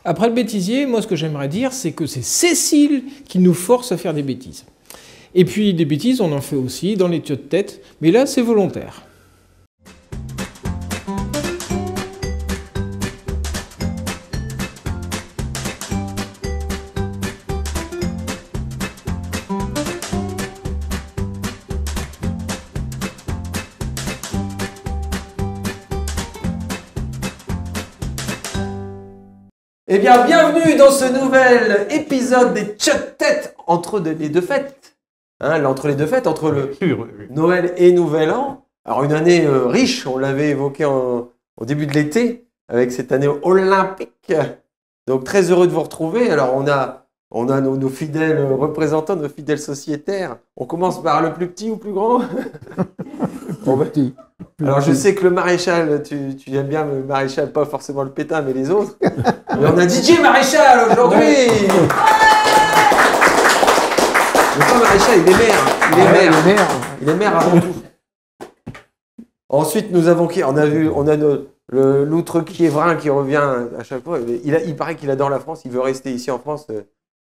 Après le bêtisier, moi ce que j'aimerais dire, c'est que c'est Cécile qui nous force à faire des bêtises. Et puis des bêtises, on en fait aussi dans les tuyaux de tête, mais là c'est volontaire. Eh bien, bienvenue dans ce nouvel épisode des Tchot-têtes entre les deux fêtes. Hein, entre les deux fêtes, entre le Noël et Nouvel An. Alors, une année riche, on l'avait évoqué au début de l'été, avec cette année olympique. Donc, très heureux de vous retrouver. Alors, on a nos fidèles représentants, nos fidèles sociétaires. On commence par le plus petit ou plus grand? Petit. Alors, je sais que le maréchal, tu aimes bien le maréchal, pas forcément le pétain, mais les autres. Mais on a DJ Maréchal aujourd'hui. Le pas maréchal, il est maire. Il est maire avant tout. Ensuite, nous avons l'outre-quiévrin qui revient à chaque fois. Il paraît qu'il adore la France, il veut rester ici en France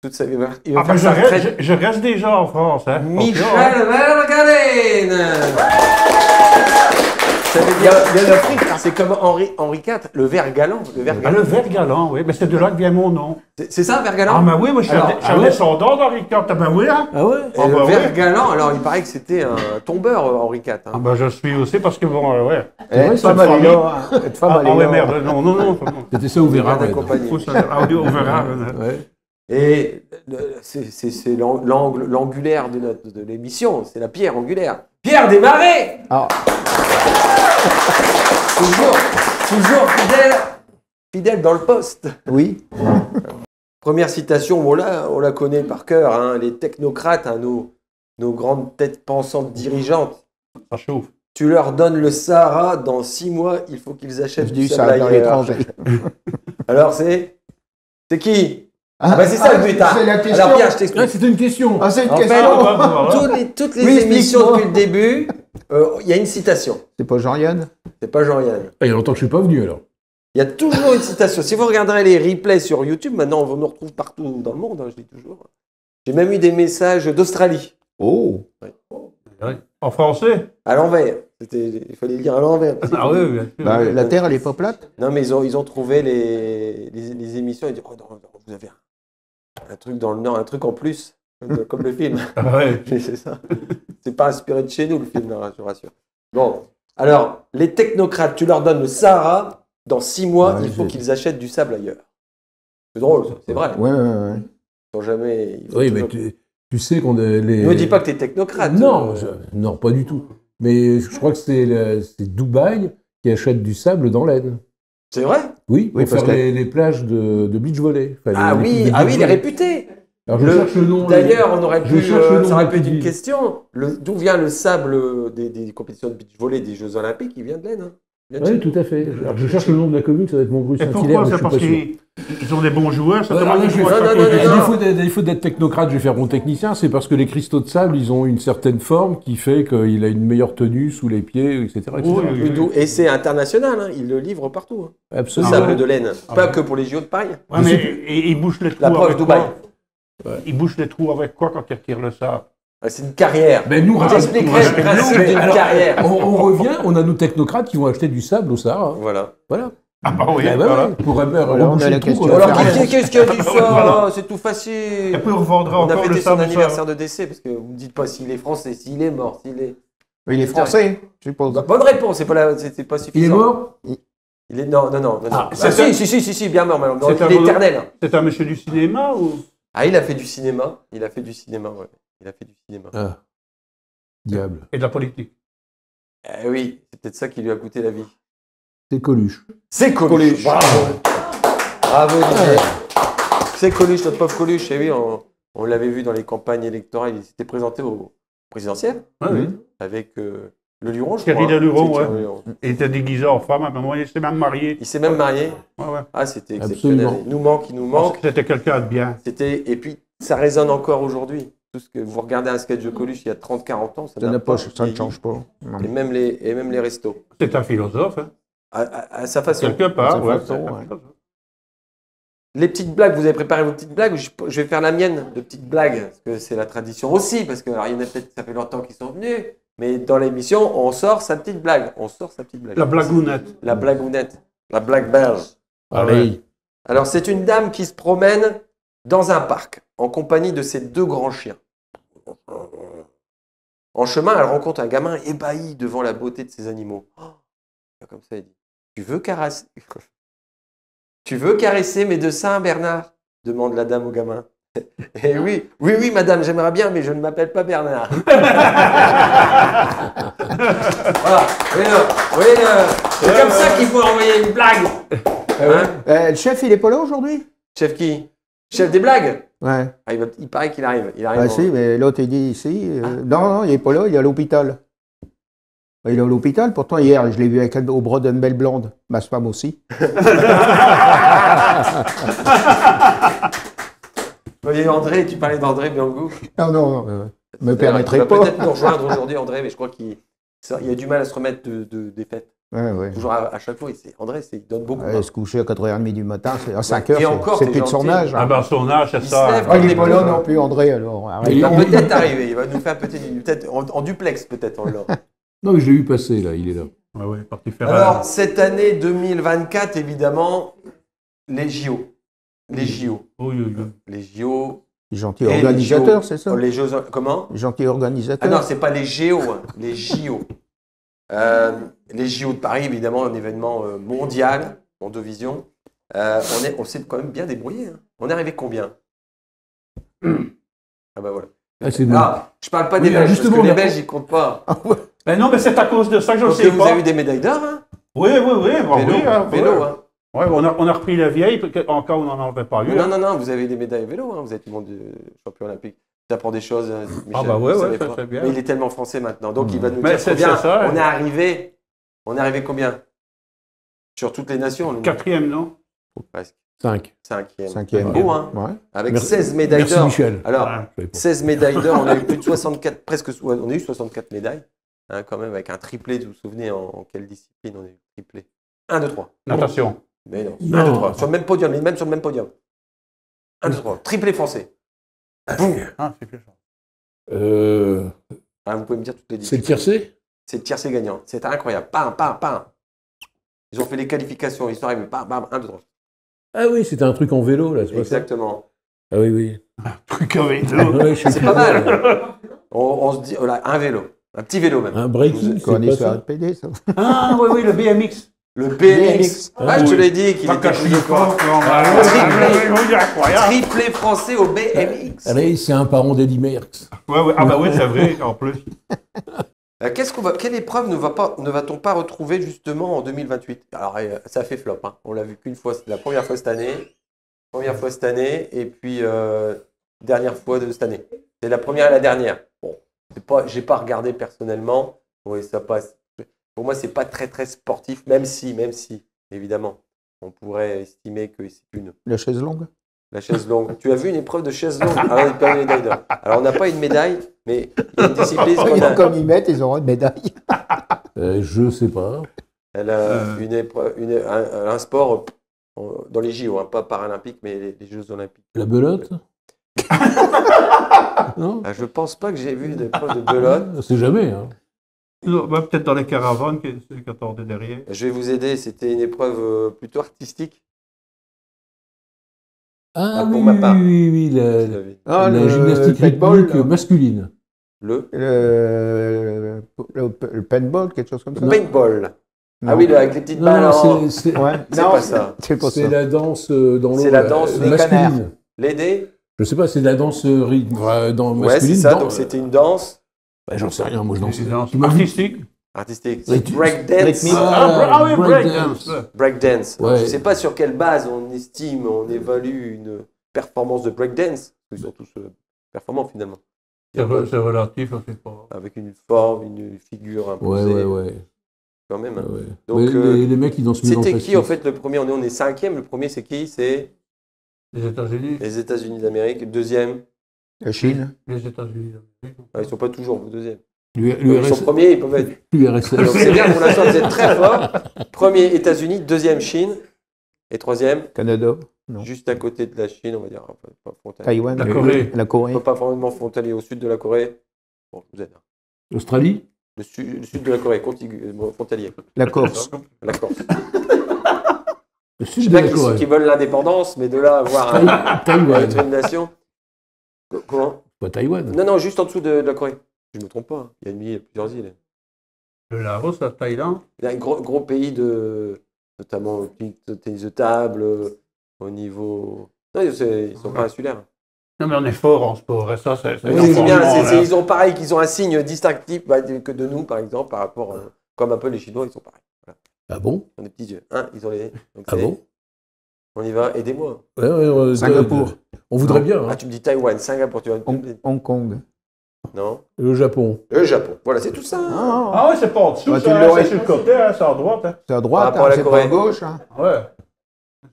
toute sa vie. Je reste déjà en France. Hein, Michel Vergalène. Ça veut dire, c'est comme Henri IV, le ver galant. Le ver galant, oui, mais c'est de là que vient mon nom. C'est ça, ver galant? Ah, ben oui, moi je suis un descendant d'Henri IV. Ah, ben oui, hein? Ah ouais? Et le ver galant, alors il paraît que c'était un tombeur, Henri IV. Hein. Ah, ben je suis aussi parce que bon, ouais. Cette femme à ouais, merde, non. C'était ça, on verra. On verra. Et c'est l'angulaire de l'émission, c'est la pierre angulaire. Pierre Desmarais! Ah. Toujours fidèle dans le poste. Oui. Première citation, on la connaît par cœur, hein, les technocrates, hein, nos grandes têtes pensantes dirigeantes. Ça chauffe. Tu leur donnes le Sahara, dans 6 mois, il faut qu'ils achètent du sable dans ailleurs. l'étranger. Alors c'est qui? C'est ça le but. C'est la question. Alors Pierre, je t'explique. C'était une question. Ah, c'est une En question. fait, toutes les émissions depuis le début, il y a une citation. C'est pas Jean-Yann? C'est pas Jean-Yann. Il y a longtemps que je suis pas venu alors. Il y a toujours une citation. Si vous regarderez les replays sur YouTube, maintenant on nous retrouve partout dans le monde, hein, je dis toujours. J'ai même eu des messages d'Australie. Oh. Ouais. En français? À l'envers. Il fallait le dire à l'envers. Ah oui, bien sûr. Bah, la Terre, elle est pas plate? Non, mais ils ont trouvé les émissions. Ils disent, oh non, vous avez un truc dans le Nord, un truc en plus, comme le film. Ah ouais. C'est ça. C'est pas inspiré de chez nous, le film, là, je vous rassure. Bon, alors, les technocrates, tu leur donnes le Sahara, dans 6 mois, il faut qu'ils achètent du sable ailleurs. C'est drôle, ça, c'est vrai. Ouais. Ils sont jamais... Oui, mais tu sais qu'on a les... Ne me dis pas que tu es technocrate. Non, non, pas du tout. Mais je crois que c'est Dubaï qui achète du sable dans l'Aisne. C'est vrai? Oui, pour parce faire que... les plages de beach volley. Enfin, Oui, il est réputé. Alors je cherche le nom. D'ailleurs, on aurait pu, ça aurait pu être une dit. question. D'où vient le sable des compétitions de beach volley des Jeux Olympiques? Il vient de l'Aisne. Oui, tout à fait. Alors je cherche le nom de la commune, ça va être Montbrus Saint-Hilaire. Pourquoi? C'est parce qu'ils ont des bons joueurs. Il faut d'être technocrate, je vais faire mon technicien, c'est parce que les cristaux de sable, ils ont une certaine forme qui fait qu'il a une meilleure tenue sous les pieds, etc. Et c'est international, hein. Ils le livrent partout. Hein. Absolument. Le sable de l'Aisne. Pas que pour les JO de Paris. Ouais, mais ils bouchent les trous. L'approche Dubaï. Ils bouchent les trous avec quoi quand ils retirent le sable? C'est une carrière. Ben nous, j'expliquerai le principe d'une carrière. On revient, on a nos technocrates qui vont acheter du sable au Sahara. Voilà. Ah bah oui, voilà. Pour on a la question. Alors, qu'est-ce qu'il a dit ça? C'est tout facile. Et puis on revendra On a encore le fêté son sable. anniversaire de décès, parce que vous me dites pas s'il est français, s'il est mort, s'il est... Il est français, je suppose. Bonne réponse, c'était pas suffisant. Il est mort? Il est... Non. Ah, si, bien mort, maintenant. Il est éternel. C'est un monsieur du cinéma ou? Ah, il a fait du cinéma. Ouais. Il a fait du cinéma. Ah. Diable. Et de la politique. Eh oui, c'est peut-être ça qui lui a coûté la vie. C'est Coluche. C'est Coluche. Bravo, Didier. C'est Coluche, notre pauvre Coluche. Et oui, on l'avait vu dans les campagnes électorales. Il s'était présenté au présidentiel avec le Luron, je crois. Thierry Luron, ouais. Il était déguisé en femme à un moment. Il s'est même marié. Il s'est même marié. Ouais. Ah, c'était exceptionnel. Il nous manque. C'était quelqu'un de bien. Et puis, ça résonne encore aujourd'hui. Tout ce que vous regardez un sketch de Coluche il y a 30-40 ans, ça ne change pas. Et même les restos. C'est un philosophe. Hein. À sa façon. Quelque part, ouais. Les petites blagues, vous avez préparé vos petites blagues ou je vais faire la mienne de petites blagues, parce que c'est la tradition aussi, parce que alors, il y en a peut-être, ça fait longtemps qu'ils sont venus, mais dans l'émission, on sort sa petite blague. On sort sa petite blague. La blagounette. La blagounette. La blague belge. Allez. Alors, c'est une dame qui se promène dans un parc, en compagnie de ses 2 grands chiens. En chemin, elle rencontre un gamin ébahi devant la beauté de ses animaux. Oh, comme ça, elle dit, tu veux caresser mes 2 seins, Bernard? Demande la dame au gamin. Eh oui, oui, madame, j'aimerais bien, mais je ne m'appelle pas Bernard. Voilà, c'est comme ça qu'il faut envoyer une blague. Hein? Le chef, il est pas là aujourd'hui? Chef qui? Chef des blagues? Ouais. Ah, il paraît qu'il arrive. Ah si, mais l'autre, il dit ici. Non, il est pas là, il est à l'hôpital. Il est à l'hôpital, pourtant hier, je l'ai vu au bras d'une belle blonde. Ma femme aussi. Voyez André, tu parlais d'André Biangou. Non, me permettrait Il va pas. peut-être nous rejoindre aujourd'hui, André, mais je crois qu'il a du mal à se remettre des fêtes. Ouais. Toujours à chaque fois, André, il donne beaucoup. Se coucher à 4h30 du matin, à 5h, Et encore, c'est t'es plus de son gentil. âge. Ah ben son âge, c'est Il ça. se lève. Ah, il n'est pas là non plus, André, alors. Il va peut-être arriver, il va nous faire peut-être en duplex, peut-être en l'aura. Non, mais je l'ai vu passer, là, il est là. Ouais, parti faire Alors, cette année 2024, évidemment, les JO. Les JO. Oui. Les JO. Gentil et les organisateur, JO, c'est ça? Les Jeux. Comment? Gentil Ah organisateur. non, c'est pas les JO, hein, les JO. Les JO de Paris, évidemment, un événement mondial, Mondovision. On s'est quand même bien débrouillé. Hein. On est arrivé combien? Ah bah voilà. Ah, c'est bon. Ah, je parle pas des Oui, Belges, parce justement, que les là- Belges, ils comptent pas. Ben non, mais c'est à cause de ça que je ne Parce que sais vous pas. avez eu des médailles d'or, hein? Oui. Bon, Vélo, oui, vélo, ouais. hein? Ouais, on a repris la vieille, en cas où on n'en avait pas eu. Non, vous avez des médailles vélo, hein? Vous êtes monde champion olympique. Tu apprends des choses, Michel. Ah bah ouais, vous ouais, savez ça, pas. c'est bien. Mais il est tellement français maintenant, donc il va nous Mais dire c'est combien. ça, On est arrivé combien? Sur toutes les nations? on est- 4e, non? Presque. 5. Cinquième. Cinquième. Beau, hein? Ouais. Avec Merci. 16 médailles Merci, d'or. Michel. Alors, Ouais. Je savais pas. 16 médailles d'or, on a eu plus de 64, on a eu 64 médailles, hein, quand même, avec un triplé, vous vous souvenez en quelle discipline on a eu triplé? 1, 2, 3. Natation. Mais non, Non. 1, 2, 3. Sur le même podium, même sur le même podium. 1, 2, 3. Triplé français. Boum. Ah, c'est plus ça. Ah, vous pouvez me dire toutes les C'est le disciplines. tiercé? C'est le tiercé gagnant. C'est incroyable. Pam. Ils ont fait les qualifications, ils sont arrivés. Bam, 1, 2, 3. Ah oui, c'était un truc en vélo, là, c'est pas ça? Exactement. Ah oui. Truc avec Ouais, je sais C'est plus. pas mal. On se dit, voilà, un vélo. Un petit vélo même. Un breaking, Qu'on c'est est pas sur ça? RPD, ça. Ah, oui, le BMX. Le BMX. Ah, je te l'ai dit qu'il Pas était caché plus de quoi. C'est incroyable. Triplé français au BMX. Allez, c'est un parent d'Eddie Merckx. Ouais. Ah bah oui, c'est vrai, en plus. Quelle épreuve ne va-t-on pas retrouver justement en 2028? Alors, ça fait flop. Hein. On l'a vu qu'une fois, c'était la première fois cette année. Et puis dernière fois de cette année. C'est la première et la dernière. Bon, j'ai pas regardé personnellement. Oui, ça passe. Pour moi, c'est pas très très sportif, même si, évidemment, on pourrait estimer que c'est La chaise longue. la chaise longue. Tu as vu une épreuve de chaise longue? Ah, on n'a pas une médaille d'or. Alors, on n'a pas une médaille, mais il y a une discipline qu'on a. Comme ils mettent, ils auront une médaille. Je sais pas. Elle a un sport dans les JO, hein, pas paralympique, mais les Jeux Olympiques. La belote? Non? Ah, je pense pas que j'ai vu d'épreuve de belote. C'est jamais, hein. Non, bah, peut-être dans les caravanes, celui qui attendait derrière. Je vais vous aider, c'était une épreuve plutôt artistique. Ah pour oui, ma part. oui, Ah, la gymnastique paintball, rythmique masculine. Le le paintball, quelque chose comme ça. paintball. Non. Ah oui, avec les petites Non, balles. non, c'est Ouais. C'est Non, pas ça. C'est pas ça. c'est la danse dans l'eau. C'est la danse des masculine. Les dés. Je sais pas, c'est de la danse dans Ouais, masculine. c'est ça. dans- Donc c'était une danse Bah, j'en sais rien, moi je danse. C'est danse Tu m'as vu- artistique. artistique. Oui, C'est breakdance. rythmique. Ah oui, breakdance. breakdance. Breakdance. Ouais. Je sais pas sur quelle base on estime, on évalue une performance de breakdance. Ils sont tous performants finalement. C'est relatif, on sait pas. Avec une forme, une figure imposée. Ouais. Quand même. hein. Ouais. Donc, Mais les mecs, ils dansent mieux dans C'était le qui en facile. fait le premier? On est 5e. Le premier c'est qui? C'est Les États-Unis. les États-Unis d'Amérique. Le deuxième, La Chine. Les États-Unis. ils sont pas toujours au deuxième. L'URSS. Ils sont premiers, ils peuvent être. Donc L'URSS. c'est bien pour l'instant, vous êtes très fort. Premier États-Unis, deuxième Chine. Et troisième, Canada. Non. juste à côté de la Chine, on va dire. Pas frontalier. Taïwan. La Corée. La On Corée. peut pas vraiment frontalier au sud de la Corée. Bon, vous êtes là. L'Australie? Le sud de la Corée, frontalier. La Corse. La Corse. Le Je sud sais de pas la qui Corée. veulent l'indépendance, mais de là à avoir Taïwan. être une nation. Comment? Pas Taïwan. Non, juste en dessous de la Corée. Je ne me trompe pas. Hein. Il y a une île, il y a plusieurs îles. Le Laos, la Thaïlande. Il y a un gros pays notamment au tennis de table, au niveau. Non, ils sont pas insulaires. Non, mais on est fort en sport. Et ça, c'est Oui, c'est bien. Ils ont pareil, qu'ils ont un signe distinctif que de nous, par exemple, par rapport, comme un peu les Chinois, ils sont pareils. Voilà. Ah bon? Ils ont des petits yeux. Hein, ils ont les. Donc, Ah bon? On y va. Aidez-moi. Ouais, Singapour. On voudrait bien. Hein. Ah, tu me dis Taïwan, Singapour, tu vas. Hong Kong. Non. Le Japon. Le Japon. Voilà, c'est tout ça. Hein. Ah ouais, c'est pas en dessous, Bah, tu ça, l'aurais- c'est sur le côté, hein, c'est à droite. Hein. C'est à droite, Par rapport à la c'est pas Corée. à gauche. Hein. Ouais,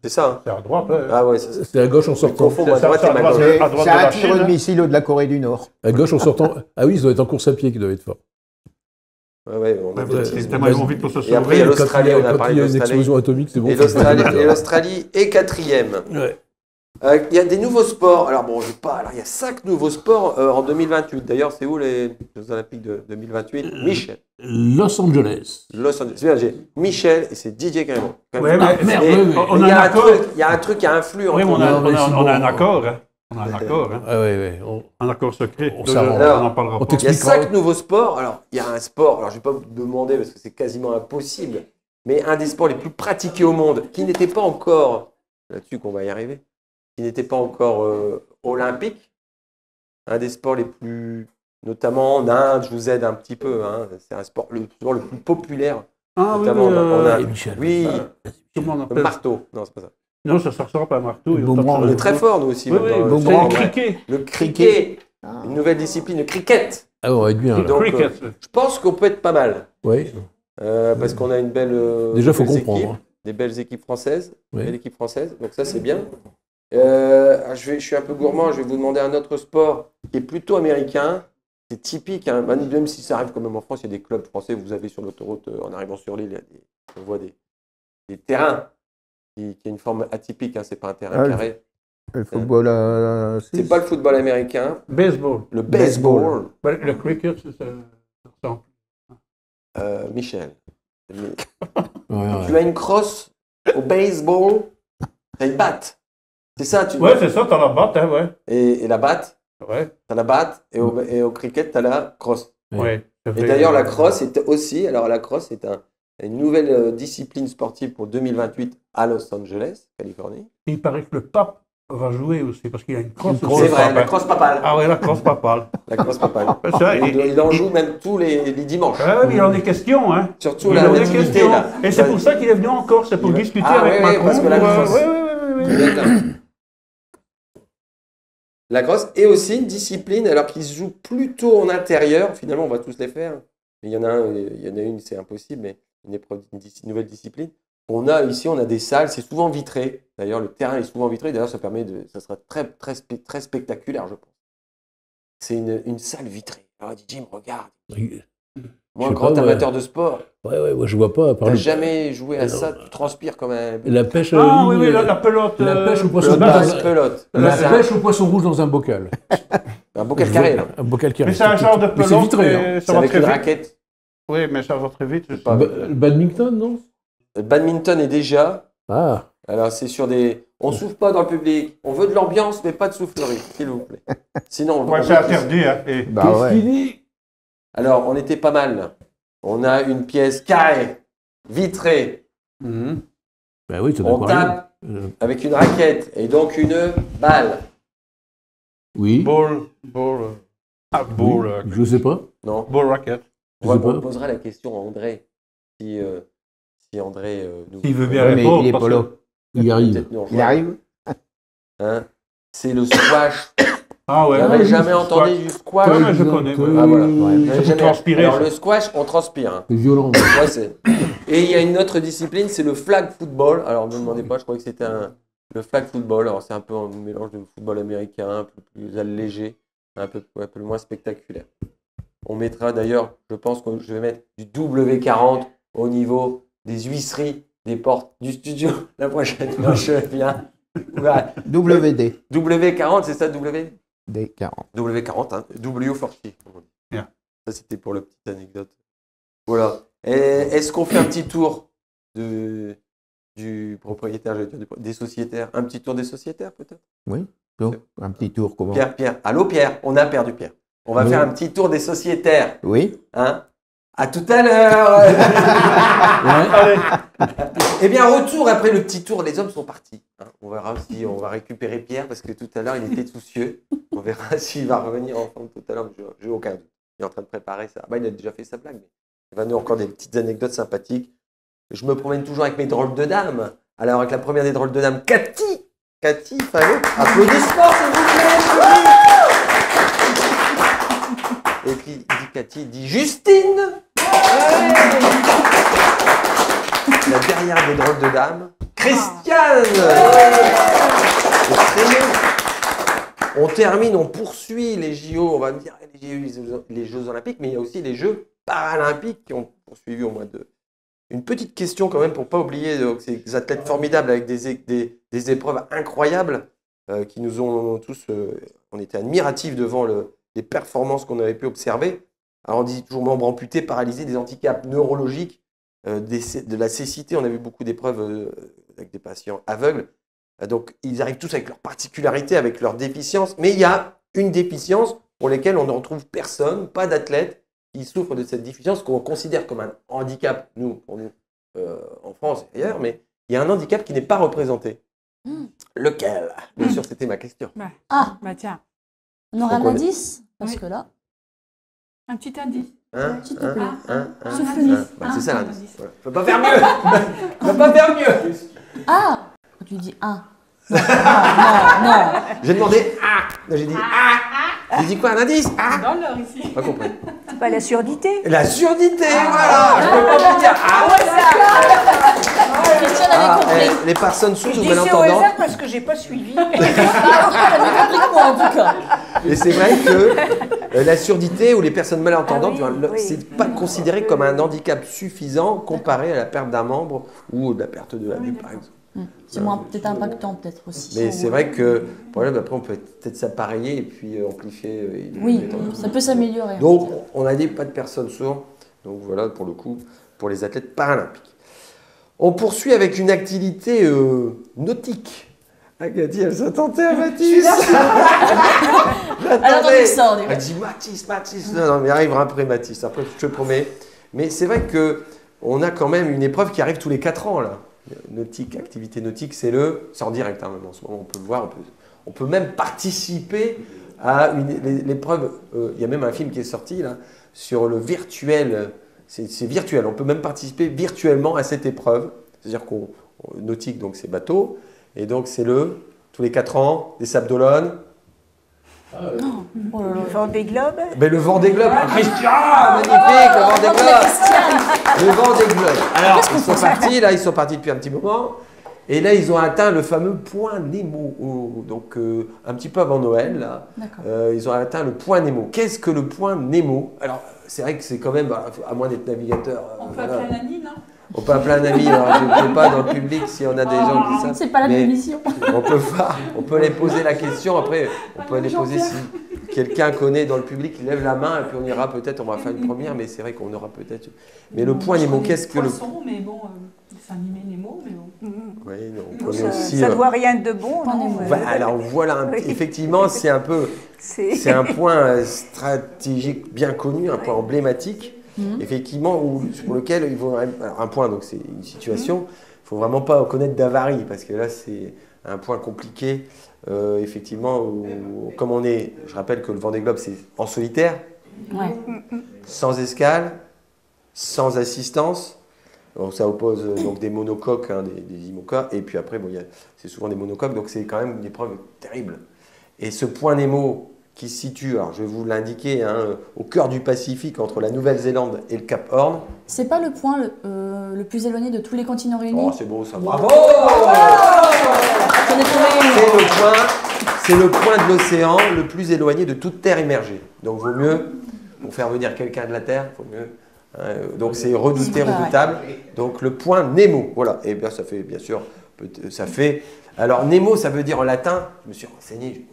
C'est ça. Hein. c'est à droite. Ouais. Ah ouais, c'est ça. C'est à gauche en Je sortant. confonds ma C'est ça, droite c'est et à ma droite. gauche. C'est à droite c'est de un la tir Chine, de hein. missile de la Corée du Nord. À gauche en sortant. Ah oui, ils doivent être en course à pied qui doivent être forts. Ouais, on a Ouais, des c'est petits- tellement ils vont vite pour se Et après, il y a sauver. l'Australie, on a Quand parlé il y a une d'Australie. explosion atomique, c'est bon. Et l'Australie est quatrième. Ouais. Il y a des nouveaux sports. Alors bon, il y a 5 nouveaux sports en 2028. D'ailleurs, c'est où les Jeux Olympiques de 2028? Michel. Los Angeles. Los Angeles. C'est bien, j'ai Michel et c'est Didier Clément. Ouais, mais merde, Et- ouais, ouais. on mais a il y a un un accord. truc, il y a un truc qui a influé. Oui, mais entre- Non, mais c'est on a un bon. accord. Hein. On a un accord. Hein. Ah ouais. Un accord secret. On Donc, s'arrange. on en parlera On pas. Il y a t'expliquera. 5 nouveaux sports. Alors, il y a un sport, alors je ne vais pas vous demander parce que c'est quasiment impossible, mais un des sports les plus pratiqués au monde, qui n'était pas encore, là-dessus qu'on va y arriver, qui n'était pas encore olympique, un des sports les plus, notamment en Inde, je vous aide un petit peu, hein, c'est un sport le plus populaire, Ah oui, notamment en Inde. Et Michel. Oui, comment on le appelle? marteau, non, c'est pas ça. Non, ça ressemble pas à un marteau. Le ils ont boomerang. tapé On le est très fort, nous aussi. Oui, même oui, dans le bon, c'est sport, le ouais. cricket. Le cricket, Ah. une nouvelle discipline, le cricket. Ah, on va être bien. Et Là. donc, Cricket. je pense qu'on peut être pas mal. Ouais. Parce qu'on a une belle. Déjà, faut belles comprendre. équipes, des belles équipes françaises. Ouais. Belle équipe française. Donc, ça, c'est bien. Je suis un peu gourmand. Je vais vous demander un autre sport qui est plutôt américain. C'est typique. Hein, même si ça arrive quand même en France, il y a des clubs français. Vous avez sur l'autoroute, en arrivant sur l'île, on voit des terrains qui ont une forme atypique. Hein, c'est pas un terrain Ah, carré. Le football C'est pas le football américain. Baseball. Le baseball. Ouais, le cricket, ça ressemble. Michel. Ouais. Tu as une crosse au baseball. T'as une batte. C'est ça, tu Ouais, c'est ça, t'as la batte, hein, ouais. Et la batte, Ouais, t'as la batte, et au cricket, t'as la crosse. ouais. Et d'ailleurs, la crosse est aussi, alors la crosse est une nouvelle discipline sportive pour 2028 à Los Angeles, Californie. Il paraît que le pape va jouer aussi, parce qu'il a une crosse. C'est vrai, la crosse papale. Ah ouais, la crosse papale. La crosse papale. C'est vrai, Il en joue même tous les dimanches. Ah oui, il en est question, hein. Surtout Il la en est nativité, question. là. Et c'est pour ça qu'il est venu en Corse, c'est pour Il va- discuter Ah, avec oui, Macron. parce que la crosse- Oui. D'accord. La crosse est aussi une discipline, alors qu'il se joue plutôt en intérieur. Finalement, on va tous les faire. Mais il y en a une, c'est impossible, mais une épreuve, une nouvelle discipline. Ici, on a des salles, c'est souvent vitré. D'ailleurs, le terrain est souvent vitré. D'ailleurs, ça sera très spectaculaire, je pense. C'est une salle vitrée. Alors, il dit, Jim, regarde. Moi, Je sais grand pas, amateur de sport, Ouais, moi je vois pas. À part t'as le- jamais joué à Non. ça, tu transpires comme un... La pêche Ah ligne, oui, la pelote. la pêche au poisson Pelote, rouge. basse, pelote. La C'est pêche au poisson rouge dans un bocal. un bocal carré, là. Un bocal carré. Mais c'est un genre de Mais c'est pelote, vitré. Hein. mais C'est ça va avec très une vite. raquette. Oui, mais ça va très vite. je sais. Pas- Le badminton, non? Le badminton est déjà... Ah, Alors, c'est sur des... On souffle pas dans le public. On veut de l'ambiance, mais pas de soufflerie, s'il vous plaît. Sinon, Ouais, on c'est veut- interdit. Hein. Et Bah qu'est-ce ouais. qu'il dit? Alors, on était pas mal, là. On a une pièce carrée, vitrée. Mhm. Ben oui, ça On doit tape avec une raquette et donc une balle. Oui. Ball. Ah, Oui. ball. Je sais pas. Non. Ball racket. Je On sais pas. posera la question à André. Si André nous... S'il veut bien Ouais, mais répondre. il est parce pas que- là. Il y arrive. peut-être nous Il rejoindre. arrive. Hein, c'est le squash. Ah ouais. Vous n'avez oui, jamais c'est entendu squash. du squash? Ouais, mais je connais. Ouais. Ah, voilà. Ouais. Vous avez C'est jamais- transpirer, Alors, ça. le squash, on transpire. Hein. C'est violent. Ouais, et il y a une autre discipline, c'est le flag football. Alors, ne me demandez pas, je croyais que c'était le flag football. Alors, c'est un peu un mélange de football américain, un peu plus allégé, un peu moins spectaculaire. On mettra d'ailleurs, je pense que je vais mettre du W40 au niveau des huisseries des portes du studio la prochaine fois je viens. Voilà. WD. W40, c'est ça W? D40. W40, hein. W fortier. Bien. Ça, c'était pour la petite anecdote. Voilà. Et est-ce qu'on fait un petit tour du propriétaire, je veux dire, des sociétaires? Un petit tour des sociétaires, peut-être? Donc, un petit tour, comment? Pierre. Allô, Pierre? On a perdu Pierre. On va Oui. faire un petit tour des sociétaires. Oui. Hein? À tout à l'heure. Allez, Eh bien, retour après le petit tour. Les hommes sont partis. Hein. On verra si on va récupérer Pierre parce que tout à l'heure, il était soucieux. On verra s'il va revenir en forme tout à l'heure. Je n'ai aucun doute. Il est en train de préparer ça. Bah, il a déjà fait sa blague, mais il va nous encore des petites anecdotes sympathiques. Je me promène toujours avec mes drôles de dames. Alors, avec la première des drôles de dames, Cathy. Cathy, fallait applaudissements, s'il vous plaît. Et puis, dit Cathy, dit Justine. La dernière des drôles de dames, Christiane. Et très bien. On termine, on poursuit les JO. On va me dire les Jeux Olympiques, mais il y a aussi les Jeux Paralympiques qui ont poursuivi au moins deux. Une petite question quand même pour ne pas oublier ces athlètes formidables avec des épreuves incroyables qui nous ont tous... on était admiratifs devant les performances qu'on avait pu observer. Alors on dit toujours membres amputés, paralysés, des handicaps neurologiques, de la cécité. On a vu beaucoup d'épreuves avec des patients aveugles. Donc ils arrivent tous avec leurs particularités, avec leurs déficiences. Mais il y a une déficience pour laquelle on ne retrouve personne, pas d'athlète, qui souffrent de cette déficience qu'on considère comme un handicap, pour nous, en France et ailleurs, mais il y a un handicap qui n'est pas représenté. Lequel? Bien sûr, c'était ma question. Ah, Bah tiens, on aura Donc, on est- l'indice? Parce Oui. que là, un petit indice. s'il te plaît. Un Souffle-nous. indice. Bah, c'est ça l'indice. indice. Voilà. Je peux pas faire mieux. Je peux pas faire mieux. Ah! Tu dis un. Non, non, non. J'ai demandé non, j'ai dit J'ai dit quoi, un indice Dans l'heure ici. Pas compris. C'est pas la surdité. La surdité, voilà. Je peux pas vous dire. Christiane avait compris. Les personnes sourdes Je ou dis c'est au malentendantes. hasard parce que j'ai pas suivi. Elle avait compris que moi, en tout cas. Et c'est vrai que la surdité ou les personnes malentendantes, Ah oui, oui. c'est pas considéré comme un handicap suffisant comparé à la perte d'un membre ou de la perte de la vue, par exemple. C'est moins peut-être impactant, peut-être aussi. Mais c'est vrai que le problème, après, on peut peut-être s'appareiller et puis amplifier. Oui, ça peut s'améliorer. Donc, on a dit pas de personnes sourdes. Donc voilà, pour le coup, pour les athlètes paralympiques. On poursuit avec une activité nautique. Cathy, elle s'attendait à Mathis. Elle attendait ça, on dirait. Elle dit Mathis. Non, mais arrivera après Mathis. Après, je te promets. Mais c'est vrai qu'on a quand même une épreuve qui arrive tous les 4 ans, là. Nautique, activité nautique, c'est en direct, hein, même en ce moment, on peut le voir. On peut même participer à l'épreuve. Il y a même un film qui est sorti, là, sur le virtuel. C'est virtuel. On peut même participer virtuellement à cette épreuve. C'est-à-dire nautique, donc c'est bateau. Et donc, c'est tous les 4 ans, des Sables d'Olonne. Oh là là. Le Vendée Globe. Mais le Vendée Globe, Christian, magnifique, le Vendée Globe. Le Vendée Globe. Alors, ils sont partis depuis un petit moment. Et là, ils ont atteint le fameux point Nemo. Donc, un petit peu avant Noël, là. Ils ont atteint le point Nemo. Qu'est-ce que le point Nemo? Alors, c'est vrai que c'est quand même, à moins d'être navigateur. On peut appeler un ami, non? On peut appeler un ami, alors je ne sais pas dans le public si on a des gens qui savent. C'est pas la mais même mission. on peut les poser la question, après on peut les poser si quelqu'un connaît dans le public, il lève la main et puis on ira peut-être, on va faire une première, mais c'est vrai qu'on aura peut-être... Mais le point Nemo, qu'est-ce que le... Poisson, mais bon, c'est animé Nemo, mais bon. Oui, non, on Non, connaît ça aussi... ne doit rien de bon. Point non, Nemo. Alors voilà, Oui. effectivement, c'est un peu... C'est C'est un point stratégique bien connu, un point emblématique, effectivement, pour lequel il faut... Alors un point, donc c'est une situation, il ne faut vraiment pas connaître d'avarie, parce que là, c'est un point compliqué, effectivement, comme on est... Je rappelle que le Vendée Globe, c'est en solitaire, Ouais. sans escale, sans assistance. Donc ça oppose donc des monocoques, hein, des IMOCA, et puis après, bon, c'est souvent des monocoques, donc c'est quand même une épreuve terrible. Et ce point Nemo qui se situe, alors je vais vous l'indiquer, hein, au cœur du Pacifique, entre la Nouvelle-Zélande et le Cap Horn. C'est pas le point le plus éloigné de tous les continents réunis? Oh, c'est beau ça, bravo! J'en ai trouvé C'est le point de l'océan le plus éloigné de toute terre immergée. Donc vaut mieux, pour faire venir quelqu'un de la Terre, il faut mieux Donc c'est redouté, redoutable. Donc le point Nemo. Voilà. Et bien ça fait, bien sûr, ça fait. Alors Nemo, ça veut dire en latin, je me suis renseigné,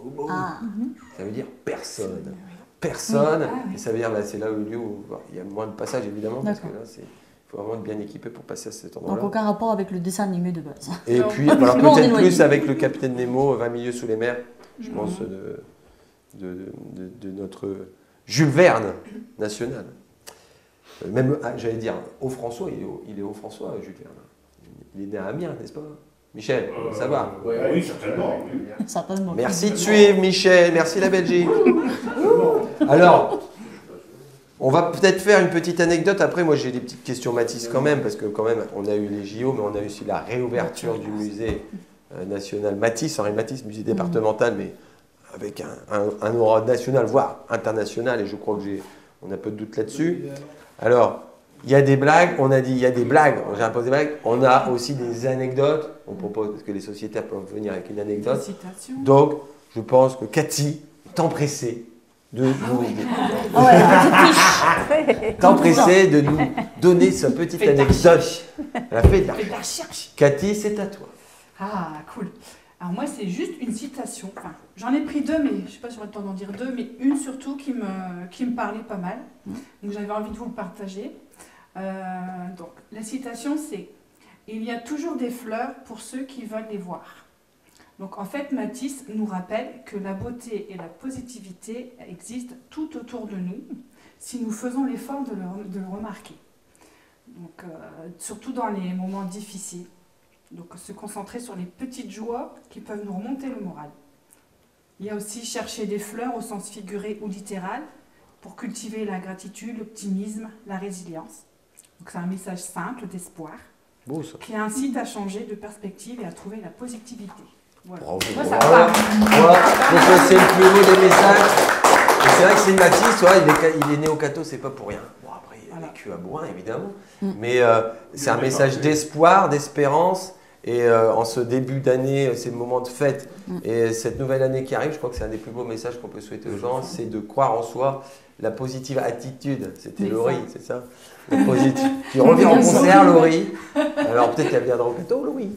ça veut dire personne. Personne. Et ça veut dire, c'est là le lieu où il y a moins de passages évidemment, parce que là, il faut vraiment être bien équipé pour passer à cet endroit-là. Donc aucun rapport avec le dessin animé de base. Et puis, alors peut-être plus avec le capitaine Nemo, 20 milieux sous les mers, je pense, de notre Jules Verne national. Même, j'allais dire, Haut-François, il est Haut-François, Jules Verne. Il est né à Amiens, n'est-ce pas, Michel? Ça va? Oui, certainement. Certainement. Merci de suivre, Michel. Merci la Belgique. Alors, on va peut-être faire une petite anecdote. Après, moi, j'ai des petites questions Matisse quand même, parce que quand même, on a eu les JO, mais on a eu aussi la réouverture du musée national Matisse, Henri Matisse, musée départemental, mais avec un aura national, voire international, et je crois que on a peu de doute là-dessus. Alors, il y a des blagues, on a dit il y a des blagues, j'ai imposé des blagues, on a aussi des anecdotes, on propose, parce que les sociétaires peuvent venir avec une anecdote. Donc, je pense que Cathy est empressée de nous donner sa petite anecdote. Elle a fait de la recherche. Cathy, c'est à toi. Ah, cool. Alors moi, c'est juste une citation. Enfin, j'en ai pris deux, mais je ne sais pas si j'aurai le temps d'en dire deux, mais une surtout qui me parlait pas mal. Donc j'avais envie de vous le partager. Donc la citation, c'est « Il y a toujours des fleurs pour ceux qui veulent les voir ». Donc en fait, Matisse nous rappelle que la beauté et la positivité existent tout autour de nous si nous faisons l'effort de le remarquer. Donc surtout dans les moments difficiles. Donc se concentrer sur les petites joies qui peuvent nous remonter le moral. Il y a aussi chercher des fleurs au sens figuré ou littéral pour cultiver la gratitude, l'optimisme, la résilience. Donc c'est un message simple d'espoir qui incite à changer de perspective et à trouver la positivité. Voilà. Bravo. Moi, ça me parle. Moi, c'est le plus beau des messages. Et c'est vrai que c'est une Matisse, il est né au Cateau, c'est pas pour rien. Bon, après, il a vécu à Bourrin, évidemment. Mais c'est un message d'espoir, d'espérance. Et en ce début d'année, ces moments de fête et cette nouvelle année qui arrive, je crois que c'est un des plus beaux messages qu'on peut souhaiter aux gens, c'est de croire en soi, la positive attitude. C'était Laurie, c'est ça? Tu reviens en concert, Laurie. Alors peut-être qu'elle viendra au Cateau, Laurie.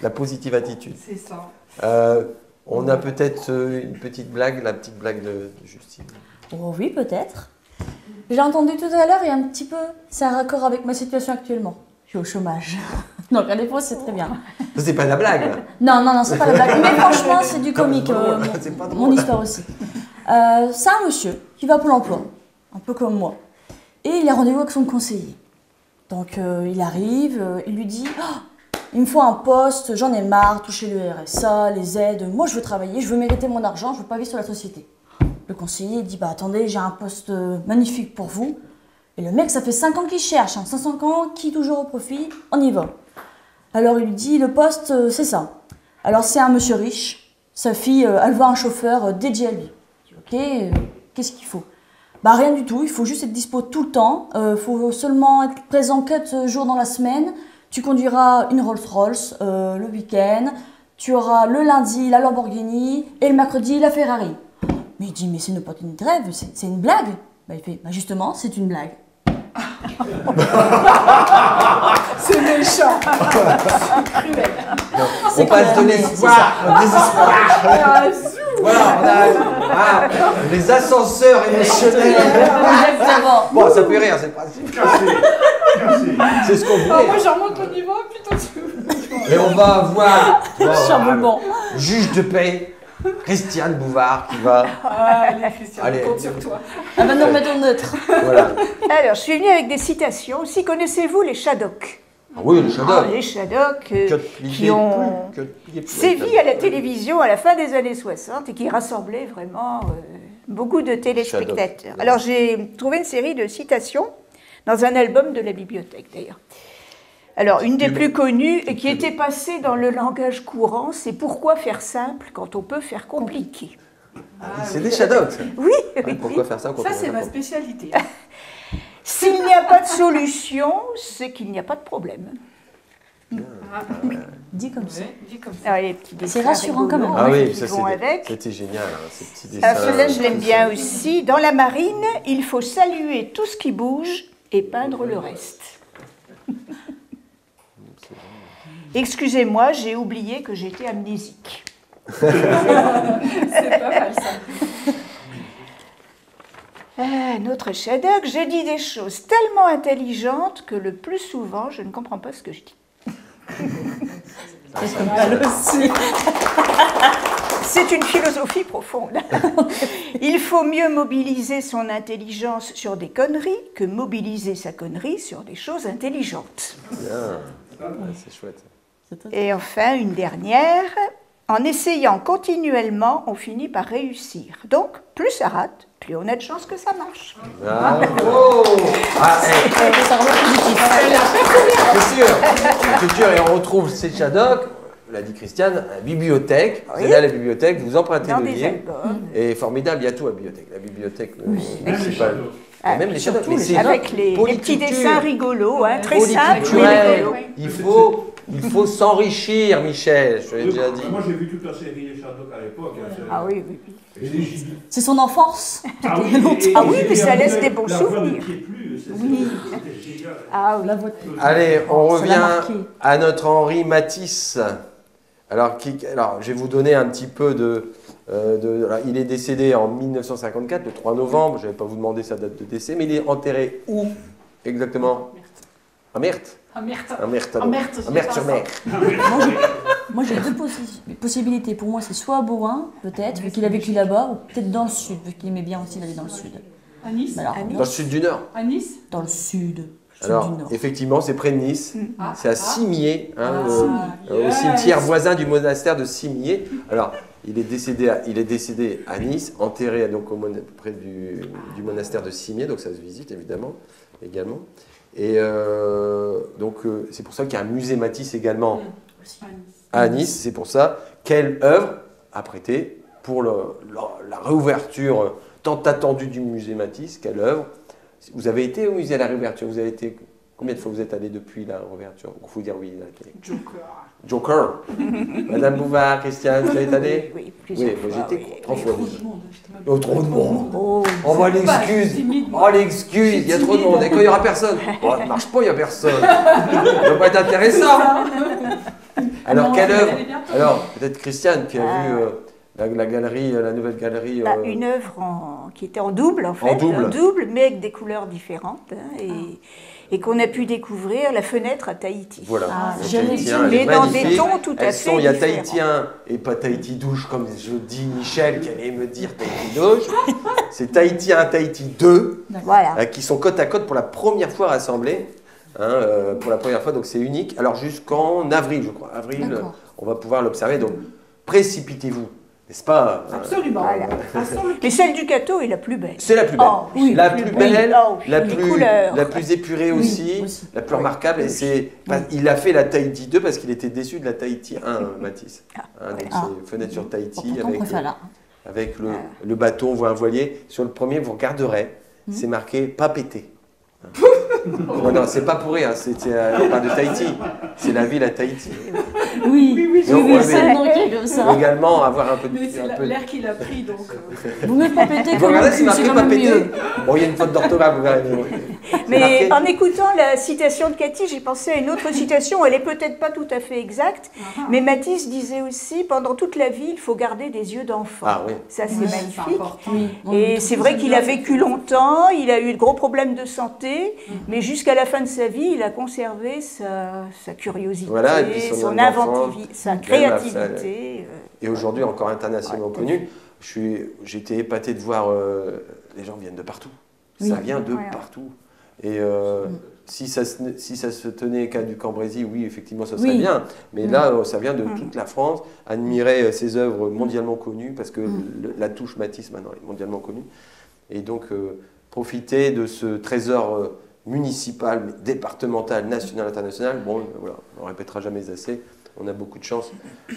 La positive attitude. C'est ça. On a peut-être une petite blague, la petite blague de Justine. Oh oui, peut-être. J'ai entendu tout à l'heure et un petit peu, c'est un raccord avec ma situation actuellement. Je suis au chômage. Donc à l'époque, c'est très bien. Ça, c'est pas la blague, là. Non, c'est pas la blague. Mais franchement, c'est du comique. C'est pas drôle. Mon histoire aussi. C'est un monsieur qui va pour l'emploi, un peu comme moi. Et il a rendez-vous avec son conseiller. Donc il arrive, il lui dit il me faut un poste, j'en ai marre, toucher le RSA, les aides. Moi, je veux travailler, je veux mériter mon argent, je veux pas vivre sur la société. Le conseiller dit attendez, j'ai un poste magnifique pour vous. Et le mec, ça fait 5 ans qu'il cherche, 5 ans, qui toujours au profit, on y va. Alors il lui dit, le poste, c'est ça. Alors c'est un monsieur riche, sa fille, elle veut un chauffeur dédié à lui. Il dit, ok, qu'est-ce qu'il faut? Rien du tout, il faut juste être dispo tout le temps, il faut seulement être présent 4 jours dans la semaine, tu conduiras une Rolls-Royce le week-end, tu auras le lundi la Lamborghini et le mercredi la Ferrari. Mais il dit, mais c'est pas une grève, c'est une blague. Il fait, justement, c'est une blague. C'est méchant. On passe de l'espoir au désespoir. Voilà, on a les ascenseurs émotionnels. Exactement. Bon, ça fait rire, c'est le principe. C'est ce qu'on voulait. Moi, j'en remonte au niveau, putain, tu... Et on va avoir Charbonnement. juge de paix, Christiane Bouvard qui va. Allez, Christian, Allez. on compte sur toi. Nous remettons neutre. Voilà. Alors, je suis venue avec des citations. Si connaissez-vous les Shadocks? Ah oui, le Shadow. Les Shadocks qui ont sévi à la télévision à la fin des années 60 et qui rassemblaient vraiment beaucoup de téléspectateurs. Shadocks. Alors, j'ai trouvé une série de citations dans un album de la bibliothèque, d'ailleurs. Alors, une des plus connues et qui était passée dans le langage courant, c'est « Pourquoi faire simple quand on peut faire compliqué ?» C'est des Shadows. Ça. Oui, Pourquoi faire ça quand Ça, on c'est fait ma pas spécialité. S'il n'y a pas de solution, c'est qu'il n'y a pas de problème. Dit comme ça. Dit comme ça. Ah, les petits dessins C'est rassurant quand même. rigolos, Ah oui, qui ça vont avec. c'était génial, hein, ces petits Ah, dessins. celui-là, je l'aime bien aussi. Dans la marine, il faut saluer tout ce qui bouge et peindre le reste. Excusez-moi, j'ai oublié que j'étais amnésique. C'est pas mal ça. Notre Shadok, je dis des choses tellement intelligentes que le plus souvent, je ne comprends pas ce que je dis. C'est une philosophie profonde. Il faut mieux mobiliser son intelligence sur des conneries que mobiliser sa connerie sur des choses intelligentes. Bien. Ouais, c'est chouette. Et enfin, une dernière. En essayant continuellement, on finit par réussir. Donc, plus ça rate, plus on a de chances que ça marche. Bravo. Ah, c'est sûr. La culture, et on retrouve ces Shadok, l'a dit Christiane, à la bibliothèque. Vous allez à la bibliothèque, vous empruntez Dans le des livre. albums. Et formidable, il y a tout à la bibliothèque. La bibliothèque municipale. Ah, Même les Shadok. surtout Mais c'est avec les petits polyculture. dessins rigolos, hein, très simples mais Polyculturel. rigolos. Il faut s'enrichir, Michel, je l'ai déjà dit. Moi, j'ai vu toute la série des Shadok à l'époque. Ah oui, oui. C'est son enfance. Ah oui, mais ça laisse des bons souvenirs. Oui. Ah oui. Allez, on Ça l'a revient marqué. à notre Henri Matisse. Alors, je vais vous donner un petit peu de... alors, il est décédé en 1954, le 3 novembre. Je ne vais pas vous demander sa date de décès, mais il est enterré où exactement? À Merte. Ah merde. À Merte. Ah, Merte, À Merte-sur-Mer. Moi, j'ai deux possibilités. Pour moi, c'est soit à Beaurain, peut-être, vu qu'il a vécu là-bas, ou peut-être dans le sud, vu qu'il aimait bien aussi d'aller dans le sud. À Nice. Mais alors, Dans le sud du Nord. À Nice. dans le sud. Alors, du Nord. effectivement, c'est près de Nice. Ah. C'est à Cimier, hein, au yes. cimetière voisin du monastère de Cimier. Alors, il est décédé à Nice, enterré donc près du monastère de Cimier, donc ça se visite évidemment, également. Et donc, c'est pour ça qu'il y a un musée Matisse également à Nice. C'est pour ça. Quelle œuvre a prêté pour la réouverture tant attendue du musée Matisse? Quelle œuvre? Vous avez été au musée à la réouverture? Vous avez été... Combien de fois vous êtes allé depuis la réouverture? Il faut dire oui. Joker. Madame Bouvard, Christiane, vous êtes allé? Oui, Oui, plusieurs moi fois, j'étais oui. trop fois. Trop de monde. Oh, trop de monde. Oh, Oh, bah, l'excuse. Oh, l'excuse. Il y a trop de monde. Et quand il n'y aura personne? Oh, ça ne marche pas, il n'y a personne. Ça ne va pas être intéressant. Alors, quelle œuvre? Alors, peut-être Christiane qui a vu la galerie, la nouvelle galerie. une œuvre qui était en double, en fait. En double. Mais avec des couleurs différentes. Hein, et qu'on a pu découvrir, la fenêtre à Tahiti. Voilà. Ah, Donc, j'allais Tahitien, dire, elle est mais dans des magnifique. tons tout à Elles fait sont, il y a différents. tahitien et pas Tahiti douche, comme je dis Michel qui allait me dire Tahiti douche. C'est tahitien, Tahiti 2, Voilà. qui sont côte à côte pour la première fois rassemblés. Hein, pour la première fois, donc c'est unique. Alors jusqu'en avril, je crois. Avril, D'accord. on va pouvoir l'observer. Donc précipitez-vous, n'est-ce pas? Absolument. Voilà. Mais celle du Cateau est la plus belle. C'est la plus belle. Oh, oui, la plus belle, oh, la les plus, couleurs. la plus épurée aussi, aussi. la plus remarquable. Et c'est, il a fait la Tahiti 2 parce qu'il était déçu de la Tahiti 1, Matisse. Hein, donc c'est fenêtre sur Tahiti Pourtant, on préfère là. avec le bateau, on voit un voilier. Sur le premier, vous regarderez, c'est marqué pas pété. Non, non, c'est pas pour rire, on parle de Tahiti. C'est la ville à Tahiti. Oui, Donc, ouais, c'est mais- donc comme ça. Également, avoir un peu de. Mais c'est un peu de- l'air qu'il a pris, donc. Vous ne pas péter Vous comme regardez, le c'est cul, marqué c'est quand pas même pété. mieux. Bon, il y a une faute d'orthographe, vous verrez. C'est Mais marqué. en écoutant la citation de Cathy, j'ai pensé à une autre citation. Elle est peut-être pas tout à fait exacte, mais Matisse disait aussi pendant toute la vie, il faut garder des yeux d'enfant. Ah oui. Ça, c'est Ouais, magnifique. important. Oui, Et c'est vrai qu'il a vécu longtemps, il a eu de gros problèmes de santé, mais jusqu'à la fin de sa vie, il a conservé sa curiosité, Voilà, et puis son son âme d'enfant, inventivité, sa même créativité. Et aujourd'hui, encore internationalement connu. J'ai été épaté de voir les gens viennent de partout. Oui. Ça vient de Ouais. partout. Et si ça se tenait qu'à du Cambrésis, oui, effectivement, ça serait Oui. bien. Mais là, ça vient de toute la France. Admirer ses œuvres mondialement connues, parce que la touche Matisse, maintenant, est mondialement connue. Et donc, profiter de ce trésor municipal, mais départemental, national, international. Bon, voilà, on ne répétera jamais assez. On a beaucoup de chance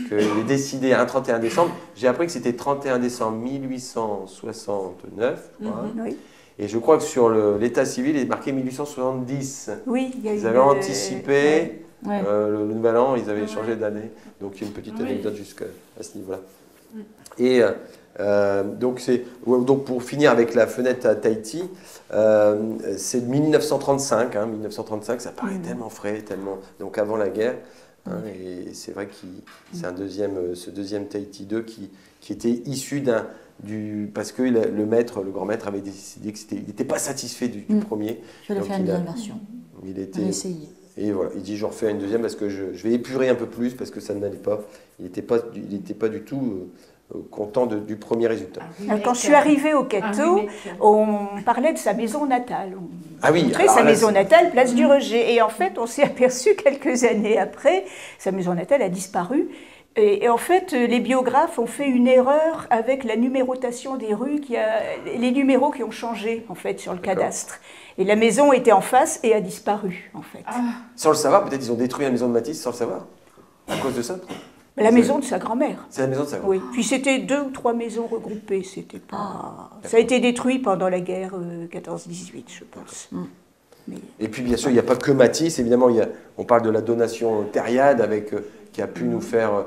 qu'il est décidé un 31 décembre. J'ai appris que c'était 31 décembre 1869, je crois. Oui, Et je crois que sur l'état civil, il est marqué 1870. oui, il y a Ils eu avaient anticipé Ouais. le nouvel an, ils avaient changé d'année. Donc il y a une petite Oui. anecdote jusqu'à ce niveau-là. Et donc pour finir avec la fenêtre à Tahiti, c'est de 1935. 1935, ça paraît tellement frais, tellement donc avant la guerre. Et c'est vrai que c'est ce deuxième Tahiti 2 qui était issu parce que le grand maître avait décidé qu'il n'était pas satisfait du premier. Je vais faire une deuxième version. On va essayer. Et voilà, il dit j'en refais une deuxième parce que je vais épurer un peu plus parce que ça n'allait pas. Il n'était pas du tout content du premier résultat. Alors, quand je suis arrivée au Cateau, on parlait de sa maison natale. On montrait sa maison natale, place du Reget. Et en fait, on s'est aperçu quelques années après, sa maison natale a disparu. Et en fait, les biographes ont fait une erreur avec la numérotation des rues, les numéros qui ont changé en fait sur le cadastre. Et la maison était en face et a disparu en fait. Sans le savoir, peut-être ils ont détruit la maison de Matisse sans le savoir. À cause de ça. La maison de sa grand-mère. C'est la maison de sa grand-mère. Oui. Puis c'était 2 ou 3 maisons regroupées. C'était pas. Ça a été détruit pendant la guerre 14-18, je pense. Et puis bien sûr, il n'y a pas que Matisse. Évidemment, on parle de la donation Thériade qui a pu nous faire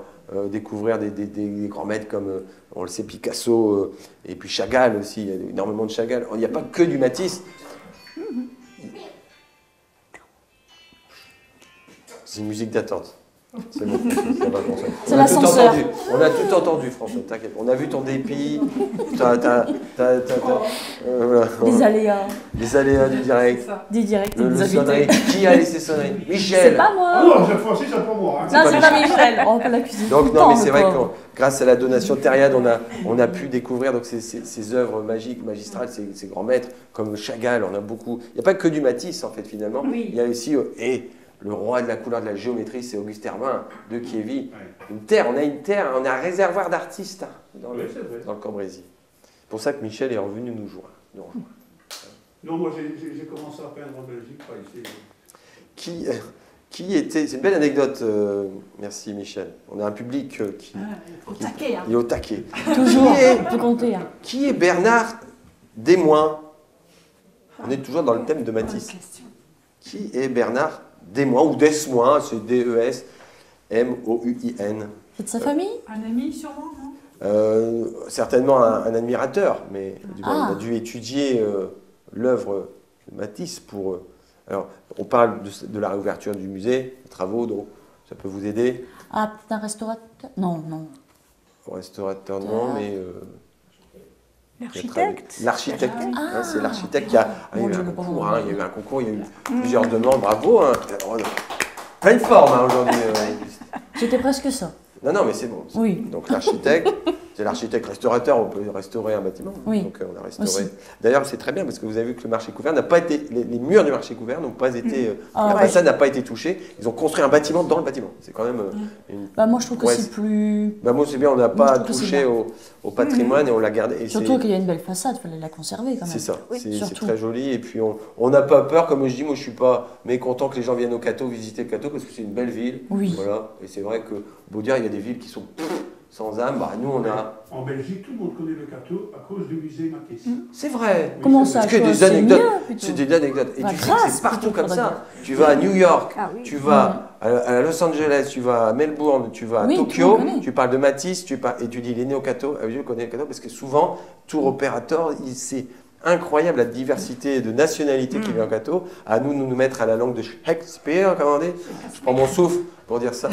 découvrir des grands maîtres comme, on le sait, Picasso et puis Chagall aussi. Il y a énormément de Chagall. Il n'y a pas que du Matisse. C'est une musique d'attente. C'est bon, ça va, François. C'est l'ascenseur. On a tout entendu, François, t'inquiète. On a vu ton dépit. Voilà. Les aléas. Les aléas du direct. Des directs. Le sonnerie. Qui a laissé sonnerie? Michel. C'est pas moi. Ah non, cette fois-ci, c'est pas moi. Hein. Non, c'est pas Michel. On va pas l'accuser. Donc, non, mais c'est vrai que grâce à la donation Thériade, on a pu découvrir donc, ces œuvres magiques, magistrales, ces grands maîtres, comme Chagall, on a beaucoup. Il n'y a pas que du Matisse, en fait, finalement. Oui. Il y a aussi. Le roi de la couleur de la géométrie, c'est Auguste Herbin de Kiévi. Une terre, on a un réservoir d'artistes dans le Cambrésis. C'est pour ça que Michel est revenu nous rejoindre. Non, moi j'ai commencé à peindre en Belgique, pas ici. Qui était... C'est une belle anecdote, merci Michel. On a un public au taquet. Il est au taquet. Toujours, on peut compter. Qui est Bernard Desmoins? On est toujours dans le thème de Matisse. Qui est Bernard Desmoins, ou Desmoins, c'est D-E-S-M-O-U-I-N. C'est de sa famille? Un ami sûrement, non? Certainement un admirateur, mais il a dû étudier l'œuvre de Matisse pour... alors, on parle de la réouverture du musée, des travaux, donc ça peut vous aider. Ah, peut-être un restaurateur? Non. Restaurateur, non, mais... L'architecte. L'architecte, c'est l'architecte qui a eu un concours, il y a eu un concours, il y a eu plusieurs demandes, bravo. Pleine forme aujourd'hui. C'était presque ça. Non, mais c'est bon. Oui. Donc l'architecte, c'est l'architecte restaurateur, on peut restaurer un bâtiment. Oui. Donc on a restauré. D'ailleurs, c'est très bien parce que vous avez vu que le marché couvert n'a pas été, les murs du marché couvert n'ont pas été, la façade n'a pas été touchée. Ils ont construit un bâtiment dans le bâtiment. C'est quand même une. Moi, je trouve que c'est plus. Moi, c'est bien, on n'a pas touché au patrimoine et on l'a gardé. Et surtout qu'il y a une belle façade, il fallait la conserver quand même. C'est ça, oui, c'est très joli. Et puis on n'a pas peur, comme je dis, moi je suis pas mécontent que les gens viennent au Cateau, visiter le Cateau, parce que c'est une belle ville. Oui. Voilà. Et c'est vrai que Baudière, il y a des villes qui sont sans âme. Nous, on a. En Belgique, tout le monde connaît le Cateau à cause du musée Matisse. C'est vrai. Oui, comment ça? Parce que des anecdotes. C'est des anecdotes. Et tu sais que c'est partout comme ça. Tu vas à New York, tu vas à Los Angeles, tu vas à Melbourne, tu vas à Tokyo, tu parles de Matisse, et tu dis il est né au Cateau. Ah oui, je connais le Cateau parce que souvent, tour opérateur, c'est incroyable la diversité de nationalités qui vient au Cateau. À nous mettre à la langue de Shakespeare, comment on dit? Je prends mon souffle pour dire ça.